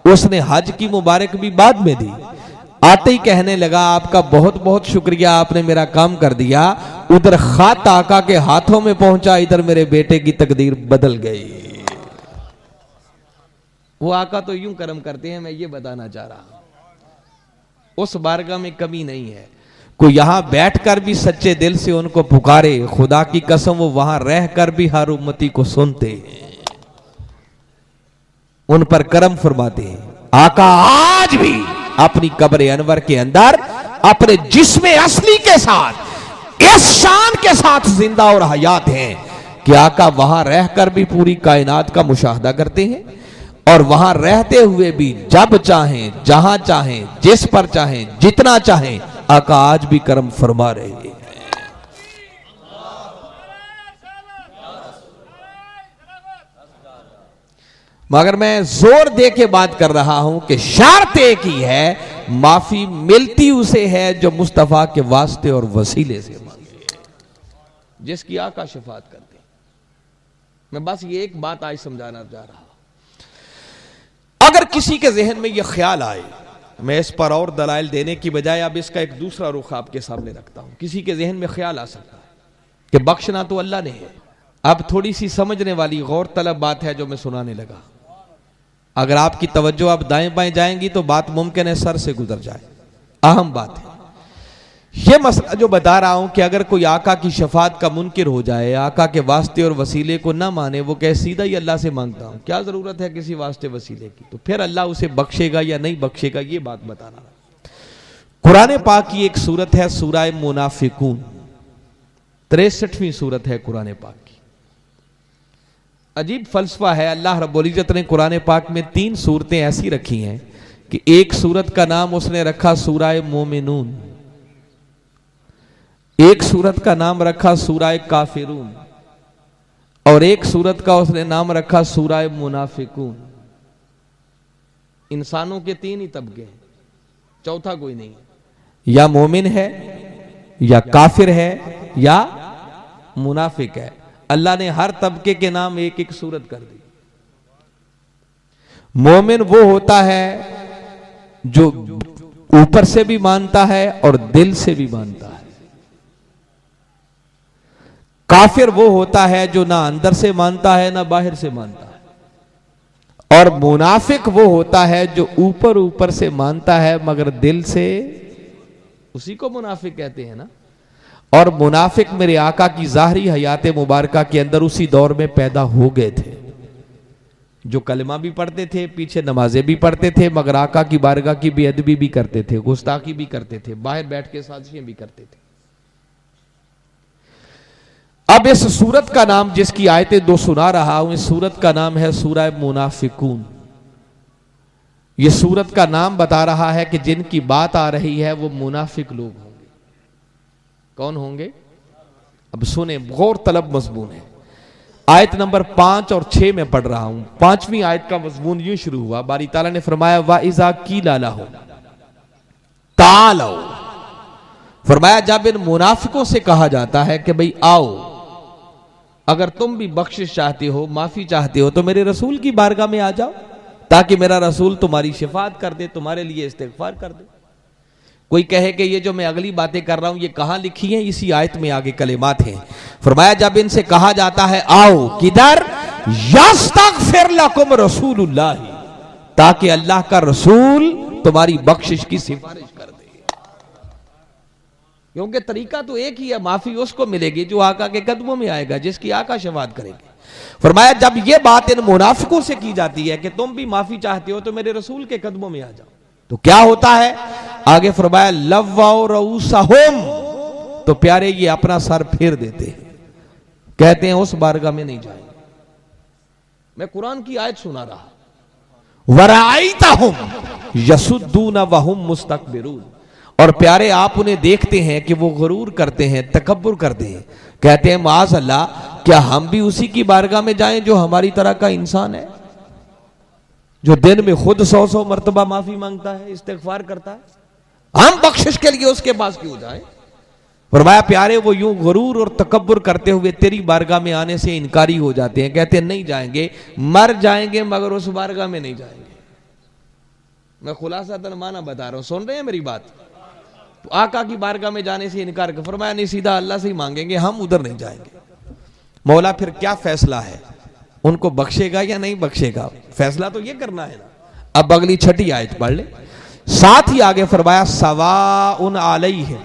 उसने हज की मुबारक भी बाद में दी। आते ही कहने लगा, आपका बहुत बहुत शुक्रिया, आपने मेरा काम कर दिया। उधर खत आका के हाथों में पहुंचा, इधर मेरे बेटे की तकदीर बदल गई। वो आका तो यूं करम करते हैं, मैं ये बताना चाह रहा हूं, उस बारगाह में कमी नहीं है। कोई यहां बैठकर भी सच्चे दिल से उनको पुकारे, खुदा की कसम वो वहां रहकर भी हर उम्मती को सुनते हैं, उन पर करम फरमाते हैं। आका आज भी अपनी कब्र अनवर के अंदर अपने जिस्म असली के साथ इस शान के साथ जिंदा और हयात हैं कि आका वहां रहकर भी पूरी कायनात का मुशाहदा करते हैं और वहां रहते हुए भी जब चाहें, जहां चाहें, जिस पर चाहें, जितना चाहें, आका आज भी करम फरमा रहे हैं। मगर मैं जोर दे के बात कर रहा हूं कि शर्त एक ही है, माफी मिलती उसे है जो मुस्तफा के वास्ते और वसीले से मांगे, जिसकी आका शफात करते। मैं बस ये एक बात आज समझाना चाह रहा हूं। अगर किसी के जहन में यह ख्याल आए, मैं इस पर और दलाइल देने की बजाय अब इसका एक दूसरा रुख आपके सामने रखता हूं। किसी के जहन में ख्याल आ सकता है कि बख्शना तो अल्लाह ने है। अब थोड़ी सी समझने वाली गौर तलब बात है जो मैं सुनाने लगा। अगर आपकी तवज्जो आप दाएं बाएं जाएंगी तो बात मुमकिन है सर से गुजर जाए। अहम बात है यह मसला जो बता रहा हूं कि अगर कोई आका की शफात का मुनकिर हो जाए, आका के वास्ते और वसीले को ना माने, वो कहे सीधा ही अल्लाह से मांगता हूं, क्या जरूरत है किसी वास्ते वसीले की, तो फिर अल्लाह उसे बख्शेगा या नहीं बख्शेगा, ये बात बताना। कुरान पाक की एक सूरत है सूरह मुनाफिकून, 63वीं सूरत है कुरान पाक की। अजीब फलसफा है, अल्लाह रब्बुल इज्जत ने कुरान पाक में 3 सूरतें ऐसी रखी हैं कि एक सूरत का नाम उसने रखा सूरह मोमिनून, एक सूरत का नाम रखा सूरह काफिरून और एक सूरत का उसने नाम रखा सूरह मुनाफिकून। इंसानों के 3 ही तबके हैं, चौथा कोई नहीं, या मोमिन है या काफिर है या मुनाफिक है। अल्लाह ने हर तबके के नाम एक एक सूरत कर दी। मोमिन वो होता है जो ऊपर से भी मानता है और दिल से भी मानता है। काफिर वो होता है जो ना अंदर से मानता है ना बाहर से मानता है। और मुनाफिक वो होता है जो ऊपर ऊपर से मानता है मगर दिल से, उसी को मुनाफिक कहते हैं ना। और मुनाफिक मेरे आका की ज़ाहरी हयात मुबारका के अंदर उसी दौर में पैदा हो गए थे। जो कलमा भी पढ़ते थे, पीछे नमाजें भी पढ़ते थे, मगर आका की बारगाह की बेअदबी भी करते थे, गुस्ताखी भी करते थे, बाहर बैठ के साजिशें भी करते थे। अब इस सूरत का नाम, जिसकी आयतें दो सुना रहा हूं, इस सूरत का नाम है सूरह मुनाफिकून। यह सूरत का नाम बता रहा है कि जिनकी बात आ रही है वो मुनाफिक लोग होंगे। कौन होंगे? अब सुने, गौर तलब मजमून है। आयत नंबर 5 और 6 में पढ़ रहा हूं। 5वीं आयत का मजमून यूं शुरू हुआ, बारी ताला ने फरमाया वाइजा कीला लहुम तालो, फरमाया जब इन मुनाफिकों से कहा जाता है कि भाई आओ, अगर तुम भी बख्शिश चाहते हो, माफी चाहते हो, तो मेरे रसूल की बारगाह में आ जाओ, ताकि मेरा रसूल तुम्हारी शिफात कर दे, तुम्हारे लिए इस्तिगफार कर दे। कोई कहे कि ये जो मैं अगली बातें कर रहा हूं ये कहां लिखी हैं? इसी आयत में आगे कलिमात हैं। फरमाया जब इनसे कहा जाता है आओ, किधर? यस्तगफिर लकुम रसूलुल्लाह, ताकि अल्लाह का रसूल तुम्हारी बख्शिश की सिफारिश कर दे। क्योंकि तरीका तो एक ही है, माफी उसको मिलेगी जो आका के कदमों में आएगा, जिसकी आका शफाअत करेगी। फरमाया जब ये बात इन मुनाफिकों से की जाती है कि तुम भी माफी चाहते हो तो मेरे रसूल के कदमों में आ जाओ, तो क्या होता है? आगे फरमाया लव्वाउ रऊसहुम, तो प्यारे ये अपना सर फेर देते हैं, कहते हैं उस बारगाह में नहीं जाएंगे। मैं कुरान की आयत सुना रहा। वराइतहुम यसुद्दूना वहुम मुस्तकबिरून, और प्यारे आप उन्हें देखते हैं कि वो गुरूर करते हैं, तकब्बुर करते हैं, कहते हैं माज़ अल्लाह, क्या हम भी उसी की बारगाह में जाएं जो हमारी तरह का इंसान है, जो दिन में खुद 100 मर्तबा माफी मांगता है, इस्तिगफार करता है, हम बख्शिश के लिए उसके पास क्यों जाएं? फरमाया प्यारे वो यूं गुरूर और तकब्बुर करते हुए तेरी बारगाह में आने से इनकारी हो जाते हैं, कहते हैं नहीं जाएंगे, मर जाएंगे मगर उस बारगाह में नहीं जाएंगे। मैं खुलासा माना बता रहा हूं, सुन रहे हैं मेरी बात? तो आका की बारगाह में जाने से इनकार कर, फरमाया नहीं सीधा अल्लाह से ही मांगेंगे, हम उधर नहीं जाएंगे। मौला फिर क्या फैसला है, उनको बख्शेगा या नहीं बख्शेगा? फैसला तो ये करना है ना। अब अगली 6ठी आयत पढ़ ले। साथ ही आगे फरमाया सवाउन अलैहिम,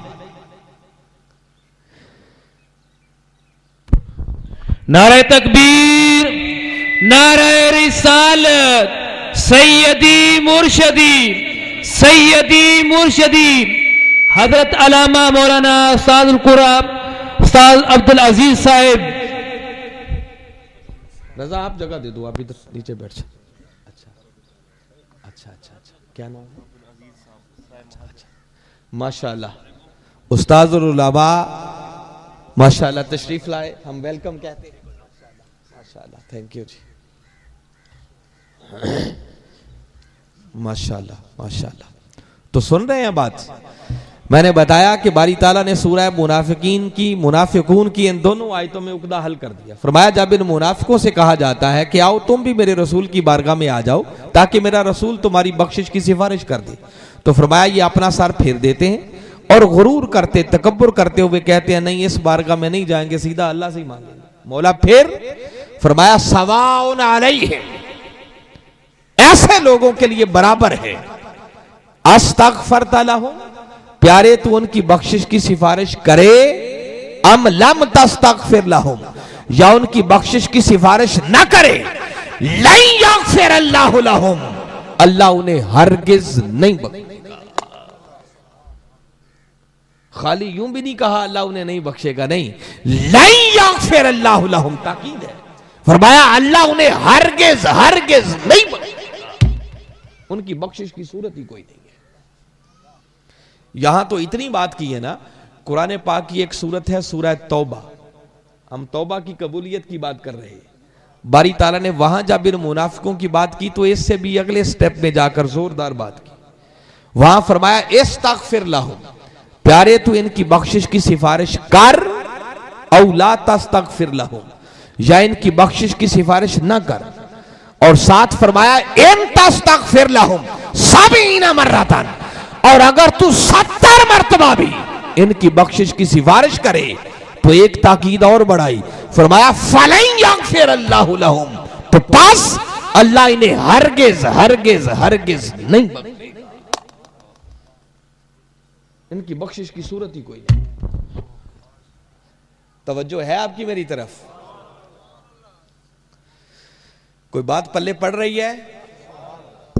नारे तकबीर, नारे रिसालत, सैयदी मुर्शदी हजरत अल्लामा मौलाना उस्तादुल कुरान उस्ताद अब्दुल अजीज साहिब। रजा आप जगह दे दो, आप इधर नीचे बैठ जाओ। अच्छा अच्छा अच्छा अच्छा, क्या नाम है? अच्छा, माशाल्लाह उस्तादुल उलमा, माशाल्लाह तशरीफ लाए, हम वेलकम कहते हैं। माशाल्लाह, थैंक यू जी। माशाल्लाह माशाल्लाह। तो सुन रहे हैं बात? मैंने बताया कि बारी ताला ने सूरह मुनाफिकून की इन दोनों आयतों में उकदा हल कर दिया। फरमाया जब इन मुनाफिकों से कहा जाता है कि आओ तुम भी मेरे रसूल की बारगाह में आ जाओ, ताकि मेरा रसूल तुम्हारी बख्शिश की सिफारिश कर दे, तो फरमाया ये अपना सर फेर देते हैं और गुरूर करते, तकब्बुर करते हुए कहते हैं नहीं इस बारगाह में नहीं जाएंगे, सीधा अल्लाह से ही मांगेंगे। मौला फिर फरमाया सवाउन अलैहिम, ऐसे लोगों के लिए बराबर है, अस्तगफरत लहुम, प्यारे तू उनकी बख्शिश की सिफारिश करे, अम लम तस्तगफिर लहुम, या उनकी बख्शिश की सिफारिश ना करे, लन यगफिर अल्लाहु लहुम, अल्लाह उन्हें हरगिज नहीं बख्शेगा। खाली यूं भी नहीं कहा अल्लाह उन्हें नहीं बख्शेगा, नहीं, लन यगफिर अल्लाहु लहुम, ताकीद है। फरमाया अल्लाह उन्हें हरगिज हरगिज नहीं बख्शेगा, उनकी बख्शिश की सूरत ही कोई नहीं है। यहां तो इतनी बात की है ना, कुरान पाक की एक सूरत है सूरह तौबा, हम तौबा की कबूलियत की बात कर रहे हैं। बारी ताला ने वहां जब इन मुनाफिकों की बात की तो इससे भी अगले स्टेप में जाकर जोरदार बात की। वहां फरमाया इस्तगफिर लहुम, प्यारे तू इनकी बख्शिश की सिफारिश कर, औ ला तस्तगफिर लहुम, या इनकी बख्शिश की सिफारिश ना कर। और साथ फरमाया इन तस्तगफिर लहुम सबीना मर्रतन, और अगर तू 70 मर्तबा भी इनकी बख्शिश की सिफारिश करे तो एक ताकीद और बढ़ाई, फरमाया फलन यगफिर अल्लाहु लहुम, तो बस अल्लाह इन्हें हरगिज हरगिज हरगिज नहीं बख्शेगा, इनकी बख्शिश की सूरत ही कोई नहीं। तवज्जो है आपकी मेरी तरफ? कोई बात पल्ले पड़ रही है?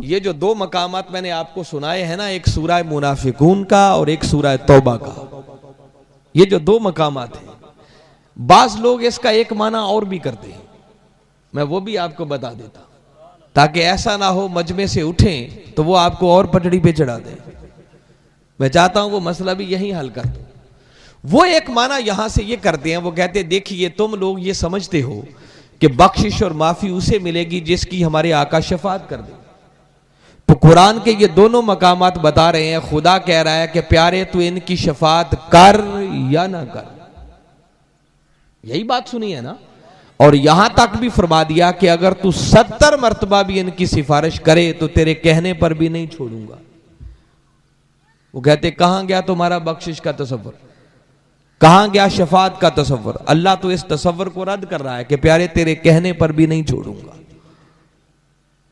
ये जो दो मकामात मैंने आपको सुनाए हैं ना, एक सूरह मुनाफिकून का और एक सूरह तौबा का, ये जो दो मकामात हैं, बाज लोग इसका एक माना और भी करते हैं, मैं वो भी आपको बता देता ताकि ऐसा ना हो मजमे से उठें तो वो आपको और पटड़ी पे चढ़ा दें। मैं चाहता हूं वो मसला भी यही हल कर दो। वो एक माना यहां से ये करते हैं, वो कहते हैं देखिए तुम लोग ये समझते हो कि बख्शिश और माफी उसे मिलेगी जिसकी हमारे आका शफात कर दे। तो कुरान के ये दोनों मकामात बता रहे हैं, खुदा कह रहा है कि प्यारे तू इनकी शफात कर या ना कर, यही बात सुनी है ना। और यहां तक भी फरमा दिया कि अगर तू 70 मरतबा भी इनकी सिफारिश करे तो तेरे कहने पर भी नहीं छोड़ूंगा। वो कहते कहां गया तुम्हारा बख्शिश का तसव्वुर, कहां गया शफात का तसव्वुर? अल्लाह तो इस तसव्वुर को रद्द कर रहा है कि प्यारे तेरे कहने पर भी नहीं छोड़ूंगा।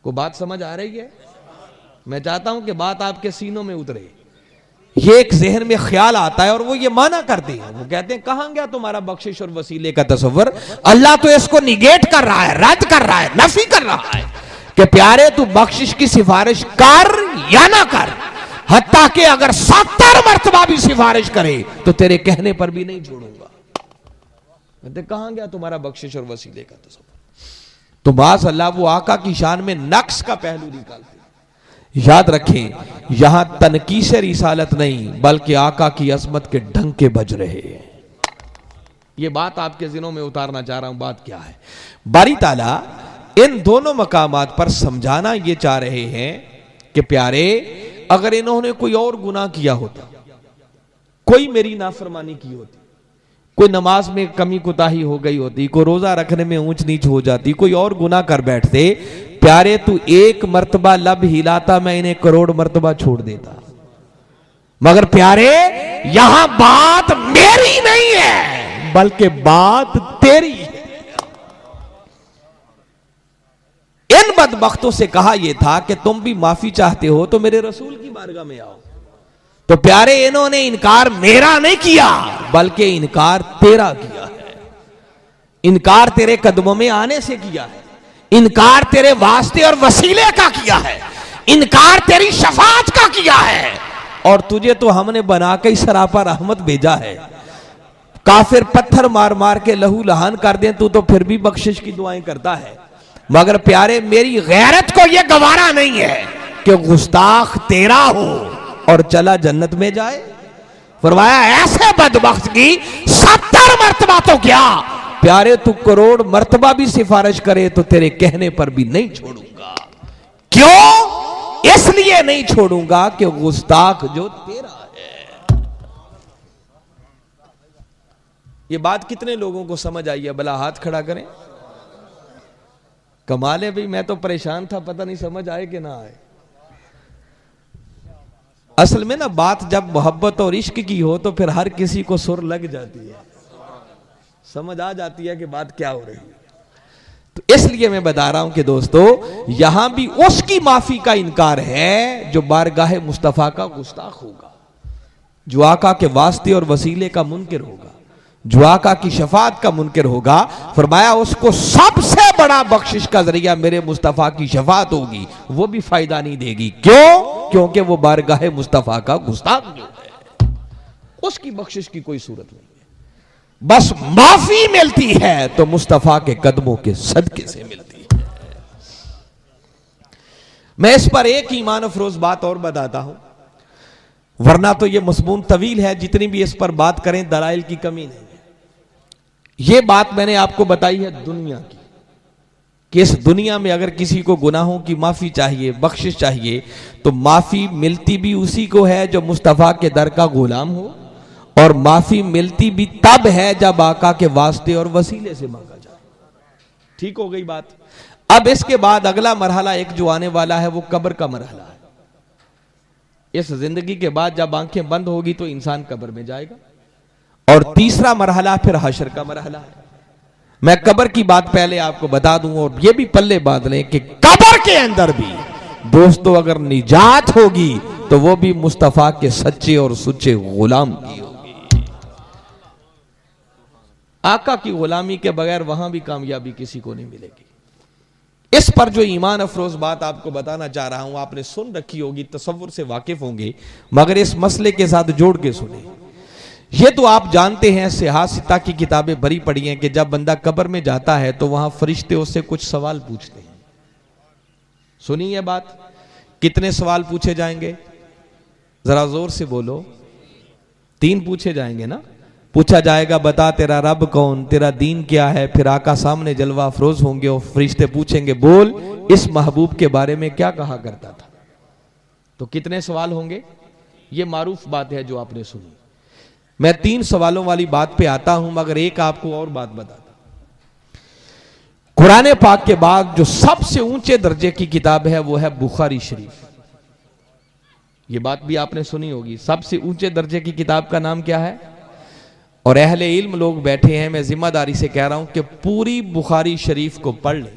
को बात समझ आ रही है? मैं चाहता हूं कि बात आपके सीनों में उतरे। ये एक जहन में ख्याल आता है और वो ये माना करते हैं, वो कहते हैं कहां गया तुम्हारा बख्शिश और वसीले का तसव्वुर? अल्लाह तो इसको निगेट कर रहा है, रद्द कर रहा है, नफी कर रहा है कि प्यारे तू बख्शिश की सिफारिश कर या ना कर, हत्ता कि अगर 70 मरतबा भी सिफारिश करे तो तेरे कहने पर भी नहीं छोड़ूंगा। कहते कहां गया तुम्हारा बख्शिश और वसीले का तसव्वुर? तो बास अल्लाह वो आका की शान में नक्स का पहलू निकालते। याद रखें, यहां तनकीस रिसालत नहीं बल्कि आका की अजमत के ढंके बज रहे हैं। यह बात आपके जिलों में उतारना चाह रहा हूं। बात क्या है? बारी ताला इन दोनों मकामात पर समझाना यह चाह रहे हैं कि प्यारे अगर इन्होंने कोई और गुनाह किया होता, कोई मेरी नाफरमानी की होती, कोई नमाज में कमी कुताही हो गई होती, कोई रोजा रखने में ऊंच नीच हो जाती, कोई और गुनाह कर बैठते, प्यारे तू एक मर्तबा लब हिलाता मैं इन्हें करोड़ मर्तबा छोड़ देता। मगर प्यारे यहां बात मेरी नहीं है बल्कि बात तेरी है। इन बदबख्तों से कहा यह था कि तुम भी माफी चाहते हो तो मेरे रसूल की बारगाह में आओ। तो प्यारे इन्होंने इनकार मेरा नहीं किया बल्कि इनकार तेरा किया है। इनकार तेरे कदमों में आने से किया है, इनकार तेरे वास्ते और वसीले का किया है, इनकार तेरी शफात का किया है। और तुझे तो हमने बना के ही सरापा रहमत भेजा है। काफिर पत्थर मार मार के लहू लहान कर दें तू तो फिर भी बख्शिश की दुआएं करता है। मगर प्यारे मेरी गैरत को यह गवारा नहीं है कि गुस्ताख तेरा हो और चला जन्नत में जाए। फरमाया ऐसे बदबख्त की 70 मर्तबा तो क्या, प्यारे तू करोड़ मर्तबा भी सिफारिश करे तो तेरे कहने पर भी नहीं छोड़ूंगा। क्यों? इसलिए नहीं छोड़ूंगा कि गुस्ताख जो तेरा है। ये बात कितने लोगों को समझ आई है? भला हाथ खड़ा करें। कमाल है भाई, मैं तो परेशान था, पता नहीं समझ आए कि ना आए। असल में ना बात जब मोहब्बत और इश्क की हो तो फिर हर किसी को सुर लग जाती है, समझ आ जाती है कि बात क्या हो रही है। तो इसलिए मैं बता रहा हूं कि दोस्तों यहां भी उसकी माफी का इनकार है जो बारगाह मुस्तफा का गुस्ताख होगा, जो आका के वास्ते और वसीले का मुनकिर होगा, जो आका की शफात का मुनकिर होगा। फरमाया उसको सबसे बड़ा बख्शिश का जरिया मेरे मुस्तफा की शफात होगी, वो भी फायदा नहीं देगी। क्यों? क्योंकि वो बारगाह मुस्तफा का गुस्ताख जो है उसकी बख्शिश की कोई सूरत नहीं है। बस माफी मिलती है तो मुस्तफा के कदमों के सदके से मिलती है। मैं इस पर एक ईमान अफरोज बात और बताता हूं, वरना तो यह मज़मून तवील है, जितनी भी इस पर बात करें दलाइल की कमी नहीं है। यह बात मैंने आपको बताई है दुनिया की, कि इस दुनिया में अगर किसी को गुनाहों की माफी चाहिए, बख्शिश चाहिए, तो माफी मिलती भी उसी को है जो मुस्तफा के दर का गुलाम हो, और माफी मिलती भी तब है जब आका के वास्ते और वसीले से मांगा जाए। ठीक हो गई बात? अब इसके बाद अगला मरहला एक जो आने वाला है वो कब्र का मरहला है। इस जिंदगी के बाद जब आंखें बंद होगी तो इंसान कब्र में जाएगा, और तीसरा मरहला फिर हशर का मरहला है। मैं कब्र की बात पहले आपको बता दूं, और यह भी पल्ले बांध लें कि कब्र के अंदर भी दोस्तों अगर निजात होगी तो वो भी मुस्तफा के सच्चे और सुच्चे गुलाम की होगी। आका की गुलामी के बगैर वहां भी कामयाबी किसी को नहीं मिलेगी। इस पर जो ईमान अफरोज बात आपको बताना चाह रहा हूं, आपने सुन रखी होगी, तसव्वुर से वाकिफ होंगे, मगर इस मसले के साथ जोड़ के सुने। ये तो आप जानते हैं, सियासता की किताबें भरी पड़ी हैं कि जब बंदा कब्र में जाता है तो वहां फरिश्ते उससे कुछ सवाल पूछते हैं। सुनी ये बात? कितने सवाल पूछे जाएंगे? जरा जोर से बोलो। 3 पूछे जाएंगे ना। पूछा जाएगा बता तेरा रब कौन, तेरा दीन क्या है। फिर आका सामने जलवा अफरोज होंगे और फरिश्ते पूछेंगे बोल इस महबूब के बारे में क्या कहा करता था। तो कितने सवाल होंगे? ये मारूफ बात है जो आपने सुनी। मैं 3 सवालों वाली बात पे आता हूं, मगर एक आपको और बात बताता। कुरान पाक के बाद जो सबसे ऊंचे दर्जे की किताब है वो है बुखारी शरीफ। ये बात भी आपने सुनी होगी। सबसे ऊंचे दर्जे की किताब का नाम क्या है? और अहले इल्म लोग बैठे हैं, मैं जिम्मेदारी से कह रहा हूं कि पूरी बुखारी शरीफ को पढ़ ले।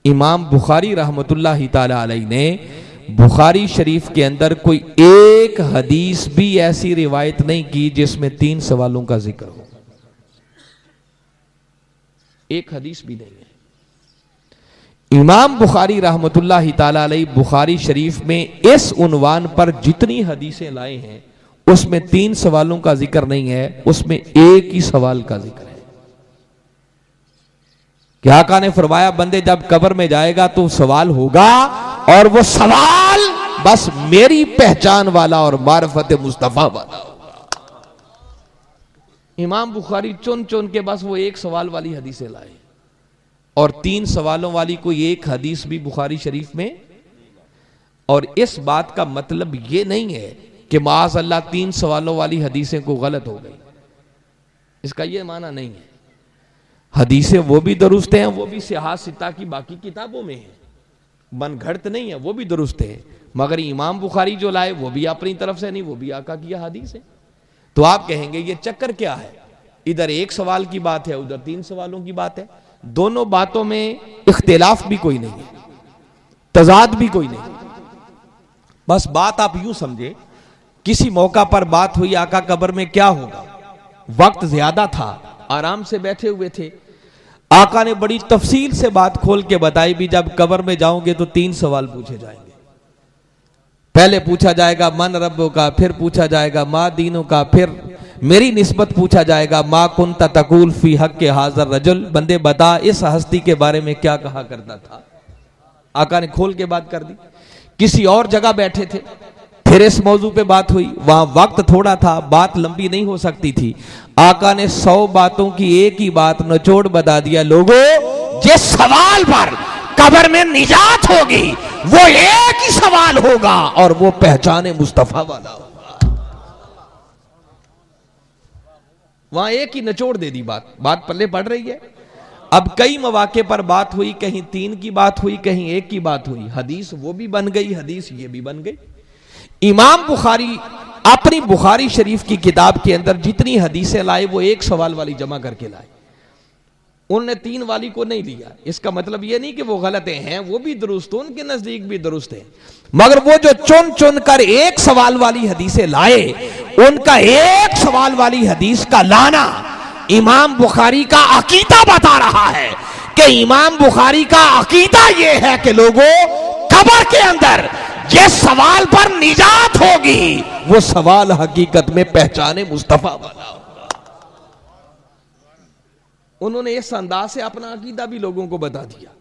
इमाम बुखारी रहमतुल्लाहि ताला अलैहि ने बुखारी शरीफ के अंदर कोई एक हदीस भी ऐसी रिवायत नहीं की जिसमें 3 सवालों का जिक्र हो। एक हदीस भी नहीं है। इमाम बुखारी रहमतुल्लाहि ताला अलैहि बुखारी शरीफ में इस उन्वान पर जितनी हदीसें लाए हैं उसमें 3 सवालों का जिक्र नहीं है, उसमें एक ही सवाल का जिक्र है। कि आका ने फरमाया बंदे जब कब्र में जाएगा तो सवाल होगा, और वो सवाल बस मेरी पहचान वाला और मारफत मुस्तफा वाला होगा। इमाम बुखारी चुन चुन के बस वो एक सवाल वाली हदीसें लाए, और 3 सवालों वाली कोई एक हदीस भी बुखारी शरीफ में। और इस बात का मतलब ये नहीं है कि माज़ अल्लाह 3 सवालों वाली हदीसें को गलत हो गई, इसका यह माना नहीं है। हदीसें वो भी दुरुस्त हैं, वो भी सियासता की बाकी किताबों में है, मनगढ़ंत नहीं है, वो भी दुरुस्त है। मगर इमाम बुखारी जो लाए वो भी अपनी तरफ से नहीं, वो भी आका की हदीस है। तो आप कहेंगे ये चक्कर क्या है? इधर एक सवाल की बात है, उधर 3 सवालों की बात है। दोनों बातों में इख्तिलाफ भी कोई नहीं है, तजाद भी कोई नहीं। बस बात आप यूं समझे, किसी मौका पर बात हुई आका कब्र में क्या होगा, वक्त ज्यादा था, आराम से बैठे हुए थे, आका ने बड़ी तफसील से बात खोल के बताई भी जब कब्र में जाओगे तो 3 सवाल पूछे जाएंगे। पहले पूछा जाएगा मन रब्बो का, फिर पूछा जाएगा माँ दीनों का, फिर मेरी निस्बत पूछा जाएगा माँ कुन्ता तकूल फी हक के हाजर रजुल, बंदे बता इस हस्ती के बारे में क्या कहा करता था। आका ने खोल के बात कर दी। किसी और जगह बैठे थे, फिर इस मौजू पे बात हुई, वहां वक्त थोड़ा था, बात लंबी नहीं हो सकती थी। आका ने 100 बातों की एक ही बात निचोड़ बता दिया, लोगों जिस सवाल पर कब्र में निजात होगी वो एक ही सवाल होगा, और वो पहचाने मुस्तफा वाला होगा। वहां एक ही निचोड़ दे दी बात पल्ले पड़ रही है। अब कई मौके पर बात हुई, कहीं 3 की बात हुई, कहीं 1 की बात हुई, हदीस वो भी बन गई, हदीस ये भी बन गई। इमाम बुखारी अपनी बुखारी शरीफ की किताब के अंदर जितनी हदीसें लाए वो एक सवाल वाली जमा करके लाए, उन्होंने 3 वाली को नहीं लिया। इसका मतलब ये नहीं कि वो गलत हैं, वो भी दुरुस्त, उनके नजदीक भी दुरुस्त है, मगर वो जो चुन चुन कर एक सवाल वाली हदीसें लाए, उनका एक सवाल वाली हदीस का लाना इमाम बुखारी का अकीदा बता रहा है कि इमाम बुखारी का अकीदा यह है कि लोगों कब्र के अंदर जिस सवाल पर निजात होगी वो सवाल हकीकत में पहचाने मुस्तफा वाला होगा। उन्होंने इस अंदाज से अपना अकीदा भी लोगों को बता दिया।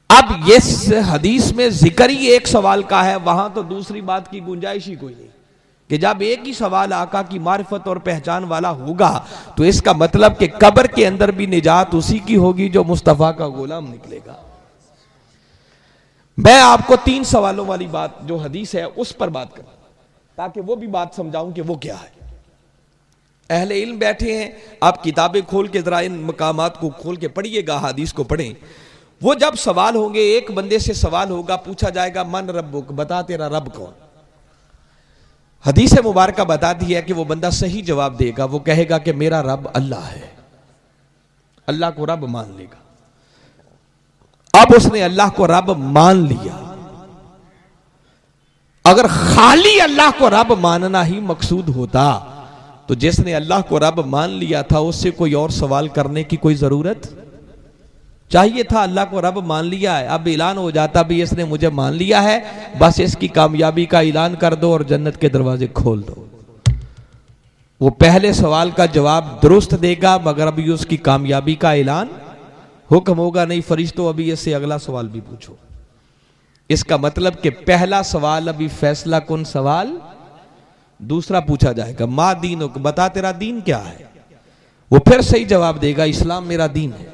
अब इस हदीस में जिक्र ही एक सवाल का है, वहां तो दूसरी बात की गुंजाइश ही कोई नहीं, कि जब एक ही सवाल आका की मारिफत और पहचान वाला होगा तो इसका मतलब कि कब्र के अंदर भी निजात उसी की होगी जो मुस्तफा का गुलाम निकलेगा। मैं आपको 3 सवालों वाली बात जो हदीस है उस पर बात करूं ताकि वो भी बात समझाऊं कि वो क्या है। अहले इल्म बैठे हैं, आप किताबें खोल के जरा इन मकामात को खोल के पढ़िएगा, हदीस को पढ़ें। वो जब सवाल होंगे, एक बंदे से सवाल होगा, पूछा जाएगा मन रब्बुक, बता तेरा रब कौन। हदीस मुबारक बताती है कि वो बंदा सही जवाब देगा, वो कहेगा कि मेरा रब अल्लाह है, अल्लाह को रब मान लेगा। अब उसने अल्लाह को रब मान लिया। अगर खाली अल्लाह को रब मानना ही मकसूद होता तो जिसने अल्लाह को रब मान लिया था उससे कोई और सवाल करने की कोई जरूरत। चाहिए था अल्लाह को रब मान लिया है, अब ऐलान हो जाता भी इसने मुझे मान लिया है, बस इसकी कामयाबी का ऐलान कर दो और जन्नत के दरवाजे खोल दो। वो पहले सवाल का जवाब दुरुस्त देगा, मगर अभी उसकी कामयाबी का ऐलान हुक्म होगा नहीं, फरिश्तों अभी इससे अगला सवाल भी पूछो। इसका मतलब कि पहला सवाल अभी फैसला कुन सवाल, दूसरा पूछा जाएगा मा दीनुक, बता तेरा दीन क्या है। वो फिर सही जवाब देगा इस्लाम मेरा दीन है।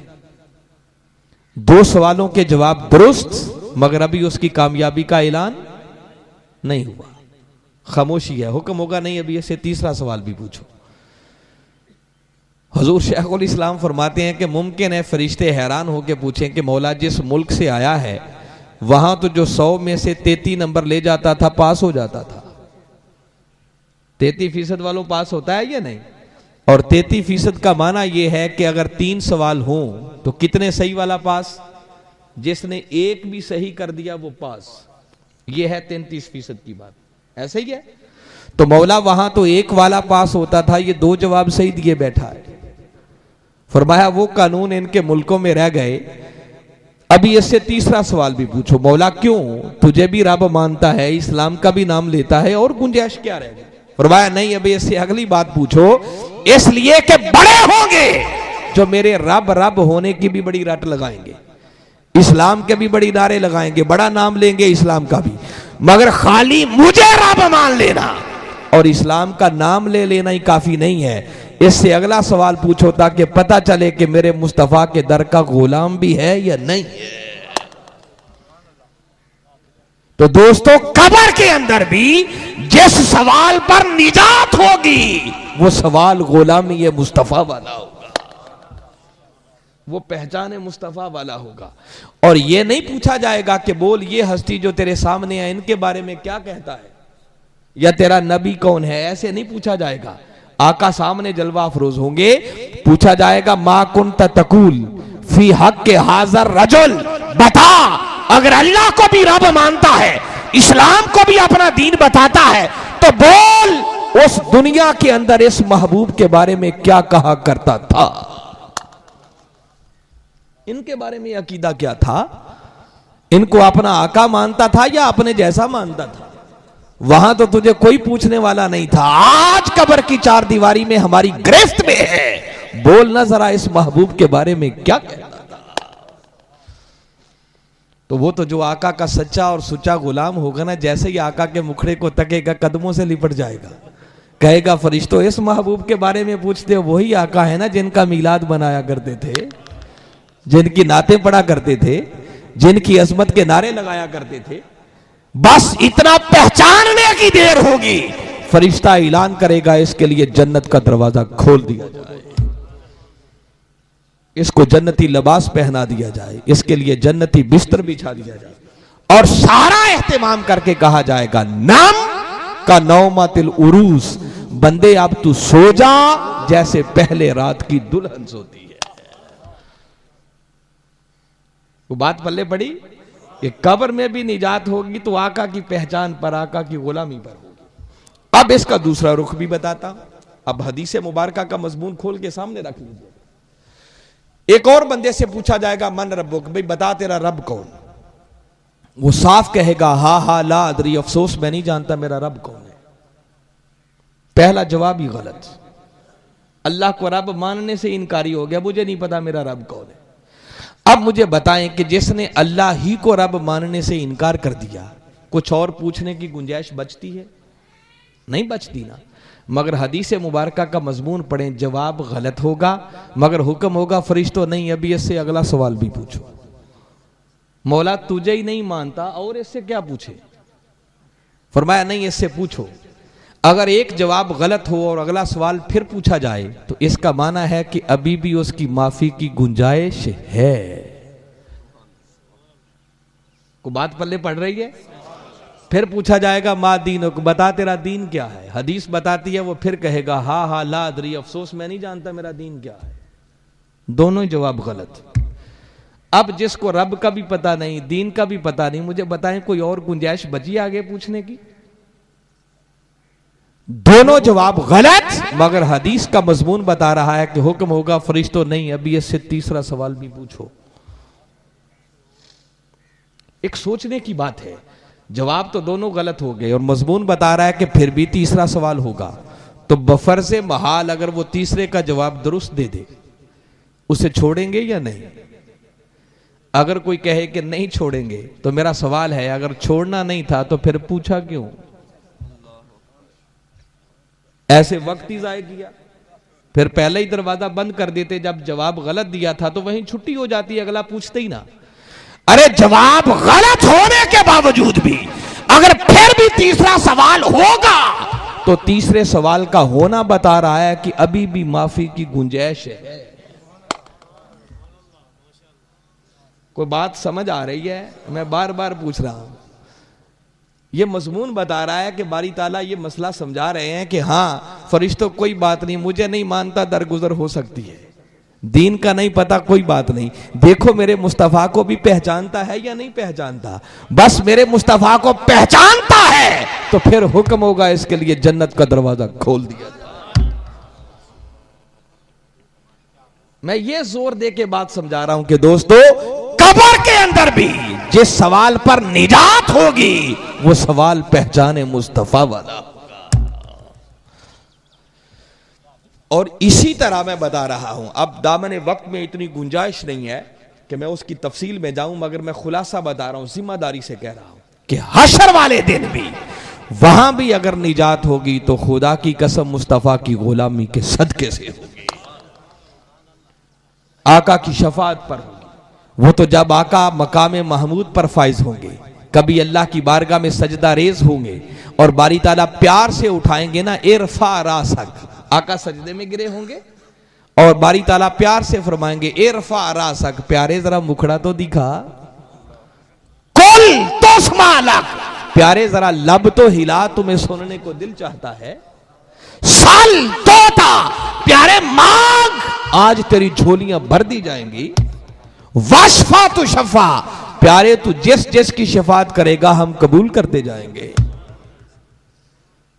दो सवालों के जवाब दुरुस्त, मगर अभी उसकी कामयाबी का ऐलान नहीं हुआ, खामोशी है, हुक्म होगा नहीं अभी इससे तीसरा सवाल भी पूछो। हुजूर शेखुल इस्लाम फरमाते हैं कि मुमकिन है फरिश्ते हैरान होकर पूछें कि मौला जिस मुल्क से आया है वहां तो जो 100 में से 33 नंबर ले जाता था पास हो जाता था। 33% वालों पास होता है या नहीं? और 33% का माना यह है कि अगर 3 सवाल हों तो कितने सही वाला पास, जिसने एक भी सही कर दिया वो पास। यह है 33% की बात, ऐसा ही है। तो मौला वहां तो एक वाला पास होता था, ये 2 जवाब सही दिए बैठा है। फरमाया वो कानून इनके मुल्कों में रह गए, अभी इससे तीसरा सवाल भी पूछो। मौला क्यों, तुझे भी रब मानता है, इस्लाम का भी नाम लेता है, और गुंजाइश क्या रह गई? फरमाया नहीं अभी इससे अगली बात पूछो, इसलिए कि बड़े होंगे जो मेरे रब रब होने की भी बड़ी रट लगाएंगे, इस्लाम के भी बड़ी नारे लगाएंगे, बड़ा नाम लेंगे इस्लाम का भी, मगर खाली मुझे रब मान लेना और इस्लाम का नाम ले लेना ही काफी नहीं है। इससे अगला सवाल पूछो ताकि पता चले कि मेरे मुस्तफा के दर का गुलाम भी है या नहीं है। तो दोस्तों कब्र के अंदर भी जिस सवाल पर निजात होगी वो सवाल गुलामी मुस्तफा वाला होगा, वो पहचान मुस्तफा वाला होगा। और ये नहीं पूछा जाएगा कि बोल ये हस्ती जो तेरे सामने है इनके बारे में क्या कहता है, या तेरा नबी कौन है, ऐसे नहीं पूछा जाएगा। आका सामने जलवा अफरोज होंगे, पूछा जाएगा मा कुन्त तकूल फी हक के हाजर रजुल, बता अगर अल्लाह को भी रब मानता है, इस्लाम को भी अपना दीन बताता है, तो बोल उस दुनिया के अंदर इस महबूब के बारे में क्या कहा करता था, इनके बारे में अकीदा क्या था, इनको अपना आका मानता था या अपने जैसा मानता था। वहां तो तुझे कोई पूछने वाला नहीं था, आज कब्र की 4 दीवारी में हमारी गिरफ्त में है, बोल ना जरा इस महबूब के बारे में क्या कहता था। तो वो तो जो आका का सच्चा और सुच्चा गुलाम होगा ना, जैसे ही आका के मुखड़े को तकेगा कदमों से लिपट जाएगा, कहेगा फरिश्तों इस महबूब के बारे में पूछते हो, वही आका है ना जिनका मीलाद बनाया करते थे, जिनकी नातें पढ़ा करते थे, जिनकी अजमत के नारे लगाया करते थे। बस इतना पहचानने की देर होगी, फरिश्ता ऐलान करेगा इसके लिए जन्नत का दरवाजा खोल दिया जाए, इसको जन्नती लिबास पहना दिया जाए, इसके लिए जन्नती बिस्तर बिछा दिया जाए और सारा एहतमाम करके कहा जाएगा नाम का नौमातिल उरूस, बंदे अब तू सो जा जैसे पहले रात की दुल्हन सोती है। वो बात पल्ले पड़ी कि कब्र में भी निजात होगी तो आका की पहचान पर, आका की गुलामी पर होगी। अब इसका दूसरा रुख भी बताता हूं। अब हदीस मुबारका का मजमून खोल के सामने रख लीजिए। एक और बंदे से पूछा जाएगा मन रब्बुक, भाई बता तेरा रब कौन। वो साफ कहेगा हा हा ला अदरी, अफसोस मैं नहीं जानता मेरा रब कौन है। पहला जवाब ही गलत, अल्लाह को रब मानने से इनकारी हो गया, मुझे नहीं पता मेरा रब कौन है। अब मुझे बताएं कि जिसने अल्लाह ही को रब मानने से इनकार कर दिया, कुछ और पूछने की गुंजाइश बचती है? नहीं बचती ना। मगर हदीस मुबारका का मजमून पढ़ें, जवाब गलत होगा, मगर हुक्म होगा फरिश्तों नहीं अभी इससे अगला सवाल भी पूछो। मौला तुझे ही नहीं मानता और इससे क्या पूछे? फरमाया नहीं इससे पूछो। अगर एक जवाब गलत हो और अगला सवाल फिर पूछा जाए तो इसका माना है कि अभी भी उसकी माफी की गुंजाइश है। को बात पल्ले पड़ रही है? फिर पूछा जाएगा मा दीनुक, बता तेरा दीन क्या है। हदीस बताती है वो फिर कहेगा हा हा ला अदरी, अफसोस मैं नहीं जानता मेरा दीन क्या है। दोनों ही जवाब गलत। अब जिसको रब का भी पता नहीं, दीन का भी पता नहीं, मुझे बताएं कोई और गुंजाइश बची आगे पूछने की? दोनों जवाब गलत। मगर हदीस का मजमून बता रहा है कि हुक्म होगा फरिश्तों नहीं अभी इससे तीसरा सवाल भी पूछो। एक सोचने की बात है। जवाब तो दोनों गलत हो गए और मजमून बता रहा है कि फिर भी तीसरा सवाल होगा। तो बफर्ज महाल अगर वो तीसरे का जवाब दुरुस्त दे दे, उसे छोड़ेंगे या नहीं? अगर कोई कहे कि नहीं छोड़ेंगे, तो मेरा सवाल है, अगर छोड़ना नहीं था तो फिर पूछा क्यों? ऐसे वक्त ही जाया किया। फिर पहले ही दरवाजा बंद कर देते। जब जवाब गलत दिया था तो वहीं छुट्टी हो जाती, अगला पूछते ही ना। अरे जवाब गलत होने के बावजूद भी अगर फिर भी तीसरा सवाल होगा, तो तीसरे सवाल का होना बता रहा है कि अभी भी माफी की गुंजाइश है। कोई बात समझ आ रही है? मैं बार बार पूछ रहा हूं। ये मजमून बता रहा है कि बारी ताला ये मसला समझा रहे हैं कि हाँ फरिश्तों कोई बात नहीं, मुझे नहीं मानता, दरगुजर हो सकती है, दीन का नहीं पता, कोई बात नहीं। देखो मेरे मुस्तफा को भी पहचानता है या नहीं पहचानता? बस मेरे मुस्तफा को पहचानता है तो फिर हुक्म होगा इसके लिए जन्नत का दरवाजा खोल दिया जाए। मैं ये जोर दे के बात समझा रहा हूं कि दोस्तों, कब्र के अंदर भी जिस सवाल पर निजात होगी वो सवाल पहचाने मुस्तफा वाला होगा। और इसी तरह मैं बता रहा हूं, अब दामने वक्त में इतनी गुंजाइश नहीं है कि मैं उसकी तफसील में जाऊं, मगर मैं खुलासा बता रहा हूं, जिम्मेदारी से कह रहा हूं कि हशर वाले दिन भी वहां भी अगर निजात होगी तो खुदा की कसम मुस्तफा की गुलामी के सदके से होगी, आका की शफाअत पर होगी। वो तो जब आका मकामे महमूद पर फाइज होंगे, कभी अल्लाह की बारगाह में सजदा रेज होंगे और बारी ताला प्यार से उठाएंगे ना, इरफा रासक, आका सजदे में गिरे होंगे और बारी ताला प्यार से फरमाएंगे इरफा रासक, प्यारे जरा मुखड़ा तो दिखा, कुल तो समालक, प्यारे जरा लब तो हिला, तुम्हें सुनने को दिल चाहता है, साल तोता, प्यारे मांग, आज तेरी झोलियां भर दी जाएंगी, वाशफा तो शफा, प्यारे तू जिस जिस की शफात करेगा हम कबूल करते जाएंगे।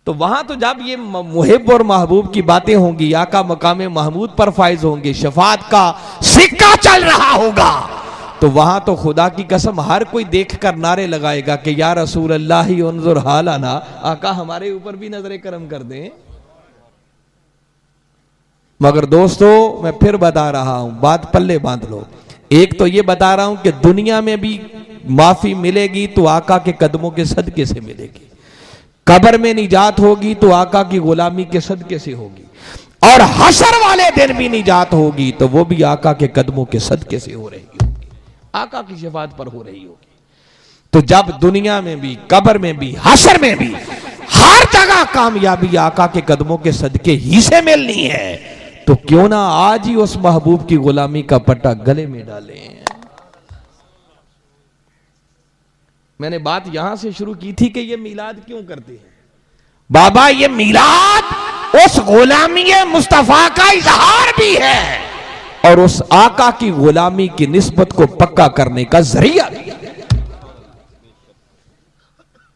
तो वहां तो जब ये मुहिब और महबूब की बातें होंगी, आका मकामे महमूद पर फाइज होंगे, शफात का सिक्का चल रहा होगा, तो वहां तो खुदा की कसम हर कोई देखकर नारे लगाएगा कि या रसूल अल्लाह उन्जुर हालाना, आका हमारे ऊपर भी नजर करम कर दें। मगर दोस्तों मैं फिर बता रहा हूं, बात पल्ले बांध लो। एक तो ये बता रहा हूं कि दुनिया में भी माफी मिलेगी तो आका के कदमों के सदके से मिलेगी, कब्र में निजात होगी तो आका की गुलामी के सदके से होगी, और हशर वाले दिन भी निजात होगी तो वो भी आका के कदमों के सदके से हो रही होगी, आका की शफाअत पर हो रही होगी। तो जब दुनिया में भी, कब्र में भी, हशर में भी हर जगह कामयाबी आका के कदमों के सदके ही से मिलनी है, तो क्यों ना आज ही उस महबूब की गुलामी का पट्टा गले में डालें। मैंने बात यहां से शुरू की थी कि ये मीलाद क्यों करते हैं। बाबा ये मीलाद उस गुलामी मुस्तफा का इजहार भी है और उस आका की गुलामी की निस्बत को पक्का करने का जरिया भी है।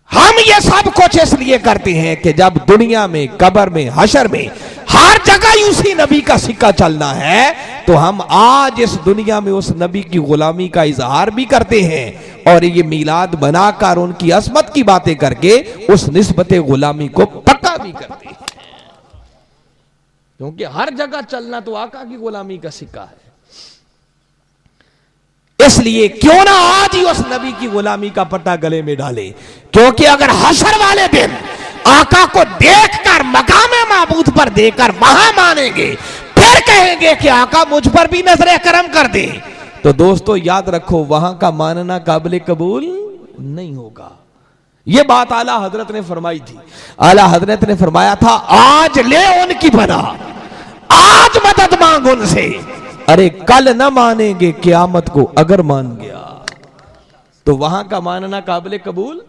हम ये सब कुछ इसलिए करते हैं कि जब दुनिया में, कब्र में, हशर में हर जगह उसी नबी का सिक्का चलना है, तो हम आज इस दुनिया में उस नबी की गुलामी का इजहार भी करते हैं और ये मीलाद बनाकर उनकी असमत की बातें करके उस निस्बत गुलामी को पक्का भी करते हैं, क्योंकि हर जगह चलना तो आका की गुलामी का सिक्का है। इसलिए क्यों ना आज ही उस नबी की गुलामी का पट्टा गले में डाले, क्योंकि अगर हशर वाले दिन आका को देखकर, मकामे माबूद पर देखकर वहां मानेंगे, फिर कहेंगे कि आका मुझ पर भी नजर करम कर दे, तो दोस्तों याद रखो वहां का मानना काबिल कबूल नहीं होगा। यह बात आला हजरत ने फरमाई थी। आला हजरत ने फरमाया था, आज ले उनकी बना, आज मदद मांग उनसे, अरे कल न मानेंगे क़यामत को अगर मान गया। तो वहां का मानना काबिल कबूल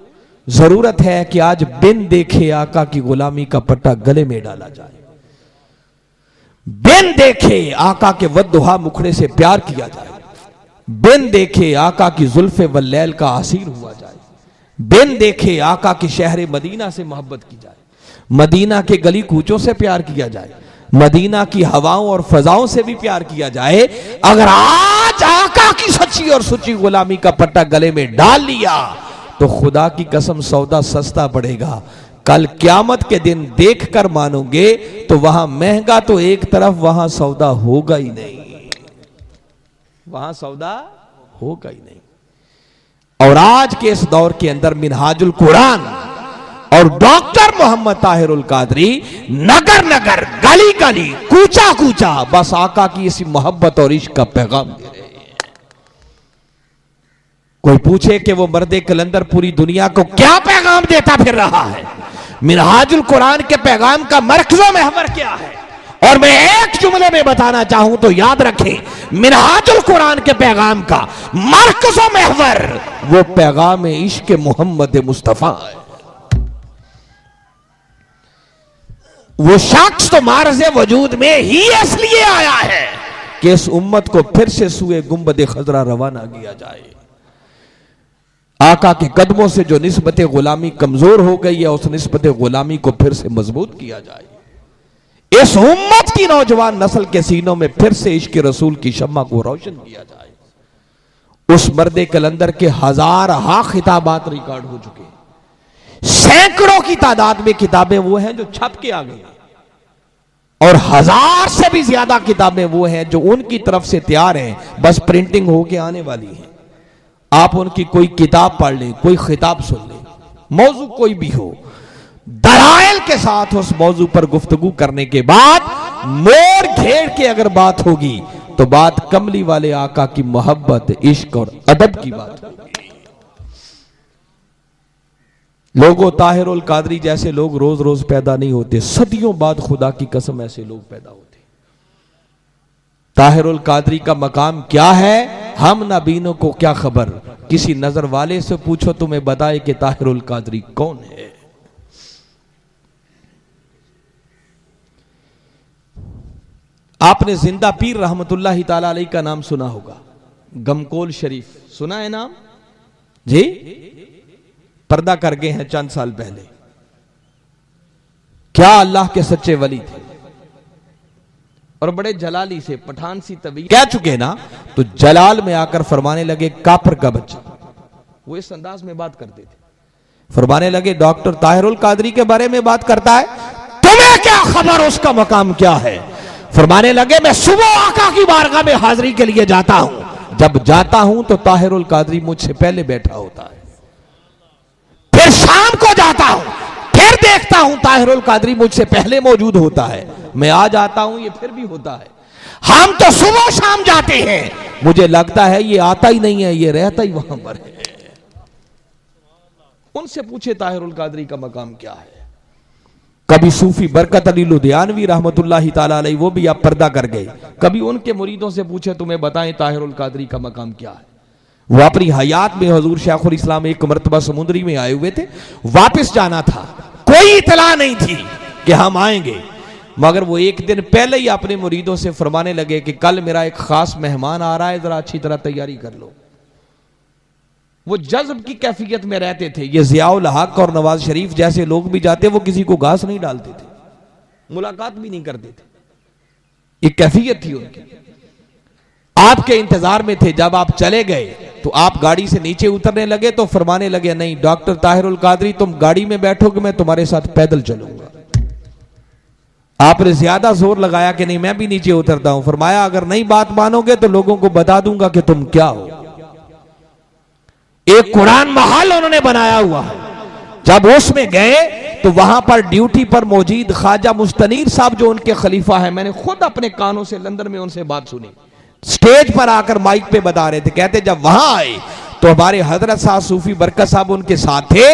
जरूरत है कि आज बिन देखे आका की गुलामी का पट्टा गले में डाला जाए, बिन देखे आका के वद्दुहा मुखड़े से प्यार किया जाए, बिन देखे आका की जुल्फे वल्लैल का आसीर हुआ जाए, बिन देखे आका की शहर मदीना से मोहब्बत की जाए, मदीना के गली कूचों से प्यार किया जाए, मदीना की हवाओं और फजाओं से भी प्यार किया जाए। अगर आज आका आका की सच्ची और सुची गुलामी का पट्टा गले में डाल लिया तो खुदा की कसम सौदा सस्ता पड़ेगा। कल क्यामत के दिन देखकर मानोगे तो वहां महंगा तो एक तरफ, वहां सौदा होगा ही नहीं, वहां सौदा होगा ही नहीं। और आज के इस दौर के अंदर मिनहाजुल कुरान और डॉक्टर मोहम्मद ताहिरुल कादरी नगर नगर, गली गली, कूचा कूचा बस आका की इसी मोहब्बत और इश्क का पैगाम दे रहे हैं। कोई पूछे कि वो मर्दे कलंदर पूरी दुनिया को क्या पैगाम देता फिर रहा है, मिनहाजुल कुरान के पैगाम का मरकज़ो महवर क्या है? और मैं एक जुमले में बताना चाहूं तो याद रखें, मिनहाजुल कुरान के पैगाम का मरकज़ो महवर वो पैगाम इश्क मोहम्मद मुस्तफा है। वो शख्स तो मार्ज़े वजूद में ही इसलिए आया है कि इस उम्मत को फिर से सुए गुंबद खजरा रवाना किया जाए। आका के कदमों से जो निस्बत गुलामी कमजोर हो गई है, उस निस्बत गुलामी को फिर से मजबूत किया जाए। इस उम्मत की नौजवान नस्ल के सीनों में फिर से इश्क रसूल की शम्मा को रोशन किया जाए। उस मर्दे कलंदर के हजार खिताबात रिकॉर्ड हो चुके, सैकड़ों की तादाद में किताबें वो हैं जो छप के आ गई, और हजार से भी ज्यादा किताबें वो हैं जो उनकी तरफ से तैयार हैं, बस प्रिंटिंग होके आने वाली है। आप उनकी कोई किताब पढ़ लें, कोई खिताब सुन लें, मौजू कोई भी हो, दलाइल के साथ उस मौजू पर गुफ्तगू करने के बाद मोड़ घेर के अगर बात होगी तो बात कमली वाले आका की मोहब्बत, इश्क और अदब की बात होगी। लोगों, ताहिरुल कादरी जैसे लोग रोज रोज पैदा नहीं होते, सदियों बाद खुदा की कसम ऐसे लोग पैदा होते। ताहिरुल कादरी का मकाम क्या है, हम नबीनों को क्या खबर। किसी नजर वाले से पूछो तुम्हें बताए कि ताहिरुल कादरी कौन है। आपने जिंदा पीर रहमतुल्लाहि ताला अलैहि का नाम सुना होगा, गमकोल शरीफ सुना है नाम जी? पर्दा कर गए हैं चंद साल पहले। क्या अल्लाह के सच्चे वली थे और बड़े जलाली से पठान सी तबीयत कह चुके ना, तो जलाल में आकर फरमाने लगे काफर का बच्चा। वो इस अंदाज में बात करते थे, फरमाने लगे डॉक्टर ताहिरुल कादरी के बारे में बात करता है, तुम्हें क्या खबर उसका मकाम क्या है। फरमाने लगे मैं सुबह आका की बारगाह में हाजिरी के लिए जाता हूं, जब जाता हूं तो ताहिरुल कादरी मुझसे पहले बैठा होता है, फिर शाम को जाता हूं, फिर देखता हूं ताहिरुल कादरी मुझसे पहले मौजूद होता है, मैं आ जाता हूं ये फिर भी होता है। हम तो सुबह शाम जाते हैं, मुझे लगता है ये आता ही नहीं है, ये रहता ही वहां पर है। उनसे पूछे ताहिरुल कादरी का मकाम क्या है। कभी सूफी बरकत अली लुधियानवी रहमतुल्लाहि ताला अलैहि, वो भी आप पर्दा कर गए, कभी उनके मुरीदों से पूछे तुम्हें बताएं ताहिरुल कादरी का मकाम क्या है। वो अपनी हयात में हुजूर शेखुल इस्लाम एक मर्तबा समुद्री में आए हुए थे, वापस जाना था, कोई इतला नहीं थी कि हम आएंगे, मगर वो एक दिन पहले ही अपने मुरीदों से फरमाने लगे कि कल मेरा एक खास मेहमान आ रहा है, जरा अच्छी तरह तैयारी कर लो। वो जज्ब की कैफियत में रहते थे। ये जियाउल हक और नवाज शरीफ जैसे लोग भी जाते, वो किसी को घास नहीं डालते थे, मुलाकात भी नहीं करते थे, ये कैफियत थी उनकी। आपके इंतजार में थे, जब आप चले गए तो आप गाड़ी से नीचे उतरने लगे तो फरमाने लगे नहीं डॉक्टर ताहिरुल कादरी तुम गाड़ी में बैठोगे, मैं तुम्हारे साथ पैदल चलूंगा। आपने ज्यादा जोर लगाया कि नहीं मैं भी नीचे उतरता हूं, फरमाया अगर नहीं बात मानोगे तो लोगों को बता दूंगा कि तुम क्या हो। एक कुरान महल उन्होंने बनाया हुआ है, जब उसमें गए तो वहां पर ड्यूटी पर मौजूद ख्वाजा मुस्तनीर साहब जो उनके खलीफा है, मैंने खुद अपने कानों से लंदन में उनसे बात सुनी, स्टेज पर आकर माइक पे बता रहे थे, कहते जब वहां आए तो हमारे हजरत साहब सूफी बरकत साहब उनके साथ थे,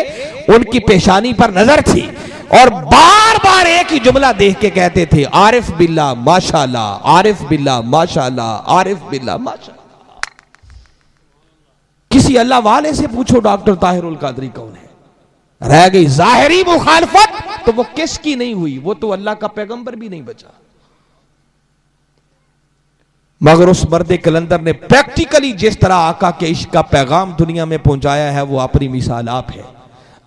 उनकी पेशानी पर नजर थी और बार बार एक ही जुमला देख के कहते थे आरिफ बिल्ला माशाल्लाह, आरिफ बिल्ला माशाल्लाह, आरिफ बिल्ला माशाल्लाह। किसी अल्लाह वाले से पूछो डॉक्टर ताहिरुल कादरी कौन है, रह गई जाहिरी मुखालफत तो वो किसकी नहीं हुई, वो तो अल्लाह का पैगंबर भी नहीं बचा। मगर उस मर्दे कलंदर ने प्रैक्टिकली जिस तरह आका के इश्क का पैगाम दुनिया में पहुंचाया है, वो अपनी मिसाल आप है।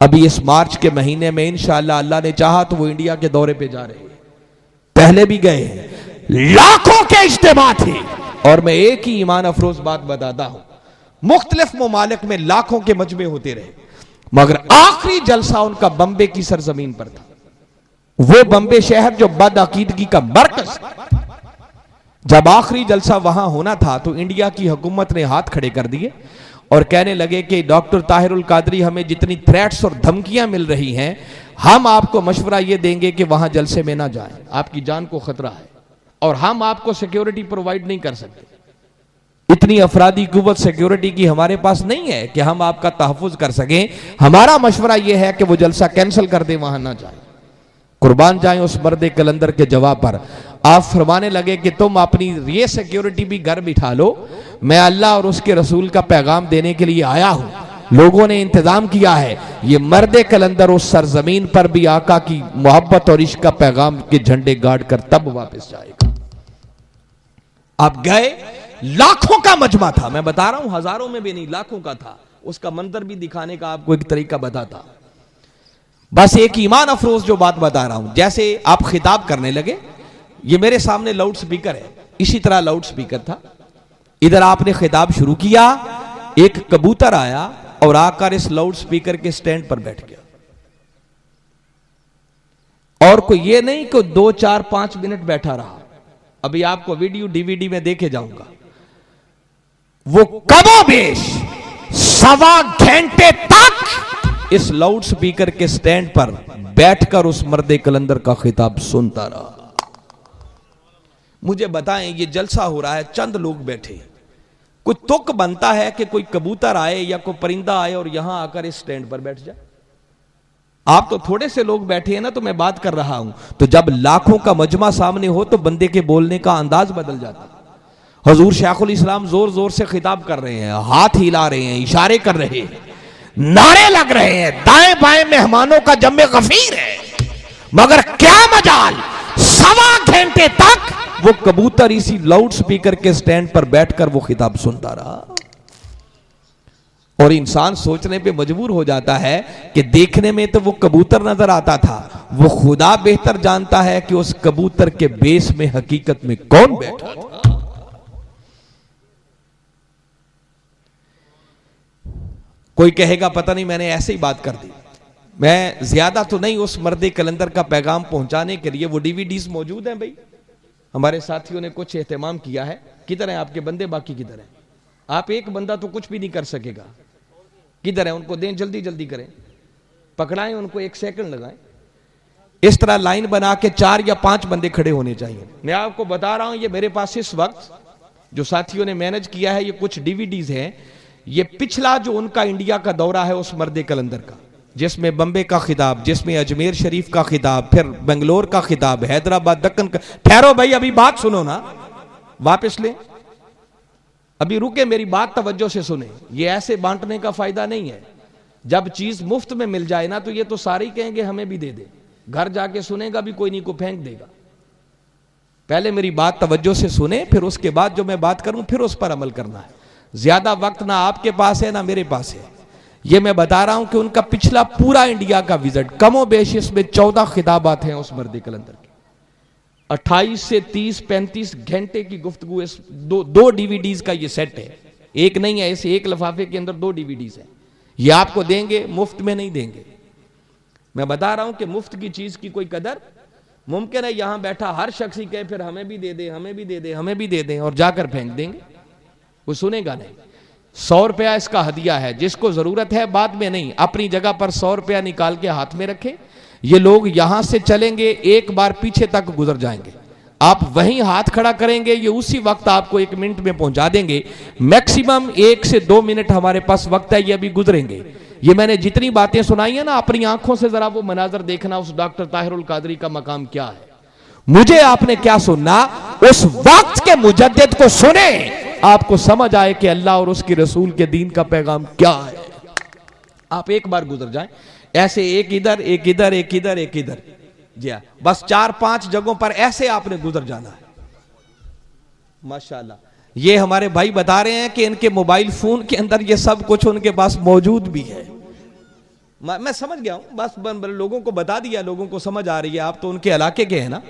अभी इस मार्च के महीने में इंशाअल्लाह अल्लाह ने चाहा तो वो इंडिया के दौरे पे जा रहे हैं, पहले भी गए हैं, लाखों के इज्तिमा थे, और मैं एक ही ईमान अफरोज बात बताता हूं, मुख्तलिफ ममालिक में लाखों के मजमे होते रहे, मगर आखिरी जलसा उनका बम्बे की सरजमीन पर था। वो बम्बे शहर जो बदअकीदगी का मरकज, जब आखिरी जलसा वहां होना था तो इंडिया की हुकूमत ने हाथ खड़े कर दिए और कहने लगे कि डॉक्टर ताहिरुल कादरी, हमें जितनी थ्रेट्स और धमकियां मिल रही हैं, हम आपको मशवरा ये देंगे कि वहां जलसे में ना जाएं, आपकी जान को खतरा है और हम आपको सिक्योरिटी प्रोवाइड नहीं कर सकते। इतनी अफरादी कुव्वत सिक्योरिटी की हमारे पास नहीं है कि हम आपका तहफ़्फ़ुज़ कर सकें। हमारा मशवरा यह है कि वो जलसा कैंसिल कर दे, वहां ना जाए। कुर्बान जाए उस मर्द कलंदर के जवाब पर। आप फरमाने लगे कि तुम अपनी ये सिक्योरिटी भी घर बिठा लो, मैं अल्लाह और उसके रसूल का पैगाम देने के लिए आया हूं। लोगों ने इंतजाम किया है, ये मर्द कलंदर उस सरजमीन पर भी आका की मोहब्बत और इश्क का पैगाम के झंडे गाड़ कर तब वापस जाएगा। आप गए, लाखों का मजमा था, मैं बता रहा हूं, हजारों में भी नहीं, लाखों का था। उसका मंजर भी दिखाने का आपको एक तरीका बताता। बस एक ईमान अफरोज जो बात बता रहा हूं, जैसे आप खिताब करने लगे, ये मेरे सामने लाउड स्पीकर है, इसी तरह लाउड स्पीकर था, इधर आपने खिताब शुरू किया, एक कबूतर आया और आकर इस लाउड स्पीकर के स्टैंड पर बैठ गया। और कोई ये नहीं कि 2, 4, 5 मिनट बैठा रहा, अभी आपको वीडियो डीवीडी में देखे जाऊंगा, वो कमोबेश 1.25 घंटे तक इस लाउड स्पीकर के स्टैंड पर बैठकर उस मर्दे कलंदर का खिताब सुनता रहा। मुझे बताएं, ये जलसा हो रहा है, चंद लोग बैठे, कोई तुक बनता है कि कोई कबूतर आए या कोई परिंदा आए और यहां आकर इस स्टैंड पर बैठ जाए? आप तो थोड़े से लोग बैठे हैं ना, तो मैं बात कर रहा हूं। तो जब लाखों का मजमा सामने हो तो बंदे के बोलने का अंदाज बदल जाता। हजूर शेखुल इस्लाम जोर जोर से खिताब कर रहे हैं, हाथ हिला रहे हैं, इशारे कर रहे हैं, नारे लग रहे हैं, दाएं बाएं मेहमानों का जम्मे गफीर है, मगर क्या मजाल, 1.25 घंटे तक वो कबूतर इसी लाउड स्पीकर के स्टैंड पर बैठकर वो खिताब सुनता रहा। और इंसान सोचने पे मजबूर हो जाता है कि देखने में तो वो कबूतर नजर आता था, वो खुदा बेहतर जानता है कि उस कबूतर के बेस में हकीकत में कौन बैठा था। कोई कहेगा पता नहीं मैंने ऐसे ही बात कर दी। मैं ज्यादा तो नहीं, उस मर्दे कलंदर का पैगाम पहुंचाने के लिए वो डीवीडीज मौजूद हैं भाई, हमारे साथियों ने कुछ एहतमाम किया है। किधर हैं आपके बंदे, बाकी किधर हैं? आप एक बंदा तो कुछ भी नहीं कर सकेगा, किधर है? उनको दें, जल्दी जल्दी करें, पकड़ाएं उनको, 1 सेकंड लगाएं। इस तरह लाइन बना के 4 या 5 बंदे खड़े होने चाहिए। मैं आपको बता रहा हूं, ये मेरे पास इस वक्त जो साथियों ने मैनेज किया है, ये कुछ डीवीडीज हैं। ये पिछला जो उनका इंडिया का दौरा है उस मर्दे कलंदर का, जिसमें बम्बे का खिताब, जिसमें अजमेर शरीफ का खिताब, फिर बेंगलोर का खिताब, हैदराबाद, दक्कन का। ठहरो भाई, अभी बात सुनो ना, वापस ले, अभी रुके, मेरी बात तवज्जो से सुने। ये ऐसे बांटने का फायदा नहीं है। जब चीज मुफ्त में मिल जाए ना, तो ये तो सारे ही कहेंगे हमें भी दे दे, घर जाके सुनेगा भी कोई नहीं, को फेंक देगा। पहले मेरी बात तवज्जो से सुने, फिर उसके बाद जो मैं बात करूं फिर उस पर अमल करना है। ज्यादा वक्त ना आपके पास है ना मेरे पास है। ये मैं बता रहा हूं कि उनका पिछला पूरा इंडिया का विजिट, कमो बेश इसमें 14 खिताबात हैं उस मर्दे कलंदर के। 28 से 30, 35 घंटे की गुफ्तगू इस दो डीवीडीज का ये सेट है। एक नहीं है, इस एक लिफाफे के अंदर 2 डीवीडीज हैं। ये आपको देंगे, मुफ्त में नहीं देंगे। मैं बता रहा हूं कि मुफ्त की चीज की कोई कदर मुमकिन है यहां बैठा हर शख्स ही कहे फिर हमें भी दे दे, हमें भी दे दे, हमें भी दे दें, और जाकर फेंक देंगे, वो सुनेगा नहीं। 100 रुपया इसका हदिया है, जिसको जरूरत है बाद में नहीं, अपनी जगह पर 100 रुपया निकाल के हाथ में रखे। ये लोग यहां से चलेंगे, एक बार पीछे तक गुजर जाएंगे, आप वहीं हाथ खड़ा करेंगे, ये उसी वक्त आपको 1 मिनट में पहुंचा देंगे। मैक्सिमम 1 से 2 मिनट हमारे पास वक्त है, ये अभी गुजरेंगे। ये मैंने जितनी बातें सुनाई है ना, अपनी आंखों से जरा वो मनाजर देखना, उस डॉक्टर ताहिरुल कादरी का मकाम क्या है। मुझे आपने क्या सुनना, उस वक्त के मुजद्दिद को सुने, आपको समझ आए कि अल्लाह और उसके रसूल के दीन का पैगाम क्या है। आप एक बार गुजर जाएं, ऐसे एक इधर, एक इधर, एक इधर, एक इधर, जी हाँ, बस 4-5 जगहों पर ऐसे आपने गुजर जाना है। माशाल्लाह, ये हमारे भाई बता रहे हैं कि इनके मोबाइल फोन के अंदर ये सब कुछ उनके पास मौजूद भी है। मैं समझ गया हूं, बस लोगों को बता दिया, लोगों को समझ आ रही है, आप तो उनके इलाके के हैं ना।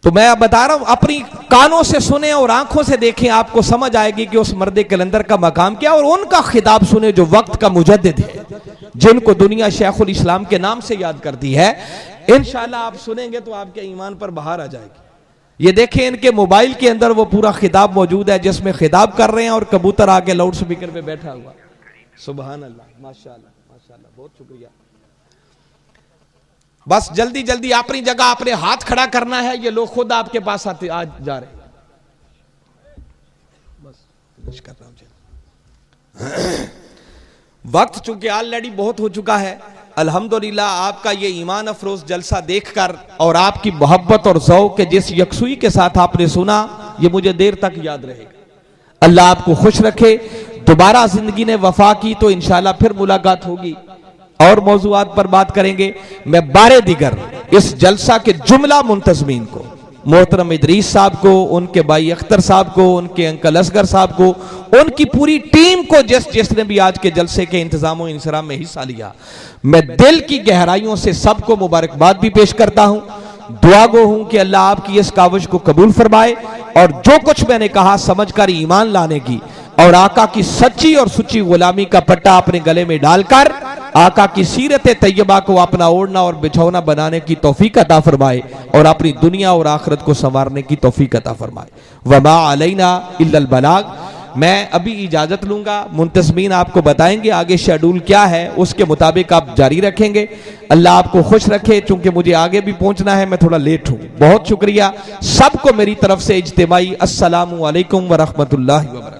तो मैं बता रहा हूं, अपनी कानों से सुने और आंखों से देखें, आपको समझ आएगी कि उस मर्द कलंदर का मकाम क्या, और उनका खिताब सुने जो वक्त का मुजद्दिद है, जिनको दुनिया शेखुल इस्लाम के नाम से याद करती है। इंशाअल्लाह आप सुनेंगे तो आपके ईमान पर बहार आ जाएगी। ये देखें, इनके मोबाइल के अंदर वो पूरा खिताब मौजूद है जिसमें खिताब कर रहे हैं और कबूतर आके लाउड स्पीकर पे बैठा हुआ। सुभान अल्लाह, माशाअल्लाह, माशाअल्लाह, बहुत शुक्रिया। बस जल्दी जल्दी अपनी जगह अपने हाथ खड़ा करना है, ये लोग खुद आपके पास आते आज जा रहे हैं। बस कर रहा हूं। वक्त चूंकि ऑलरेडी बहुत हो चुका है। अल्हम्दुलिल्लाह आपका ये ईमान अफरोज जलसा देखकर और आपकी मोहब्बत और ज़ौक़ के जिस यकसुई के साथ आपने सुना, ये मुझे देर तक याद रहेगा। अल्लाह आपको खुश रखे। दोबारा जिंदगी ने वफा की तो इंशाल्लाह फिर मुलाकात होगी और मौज़ूआत पर बात करेंगे। मैं बारे दिगर इस जलसा के जुमला मुंतज़मीन को, मोहतरम इदरीस साहब को, उनके भाई अख्तर साहब को, उनके अंकल असगर साहब को, उनकी पूरी टीम को, जिसने भी आज के जलसे के इंतजाम और इंसराम में हिस्सा लिया, मैं दिल की गहराइयों से सबको मुबारकबाद भी पेश करता हूं। दुआ गो हूं कि अल्लाह आपकी इस काविश को कबूल फरमाए और जो कुछ मैंने कहा समझकर ईमान लाने की और आका की सच्ची और सुच्ची गुलामी का पट्टा अपने गले में डालकर आका की सीरत तैयबा को अपना ओढ़ना और बिछौना बनाने की तौफीक अता फरमाए और अपनी दुनिया और आखिरत को संवारने की तौफीक अता फरमाए। वमा अलैना इल्लल बलाग। मैं अभी इजाजत लूंगा, मुंतज़मीन आपको बताएंगे आगे शेड्यूल क्या है, उसके मुताबिक आप जारी रखेंगे। अल्लाह आपको खुश रखे। चूंकि मुझे आगे भी पहुंचना है, मैं थोड़ा लेट हूं। बहुत शुक्रिया सबको मेरी तरफ से इज्तिमाई अस्सलामु अलैकुम व रहमतुल्लाहि व बरकातहू।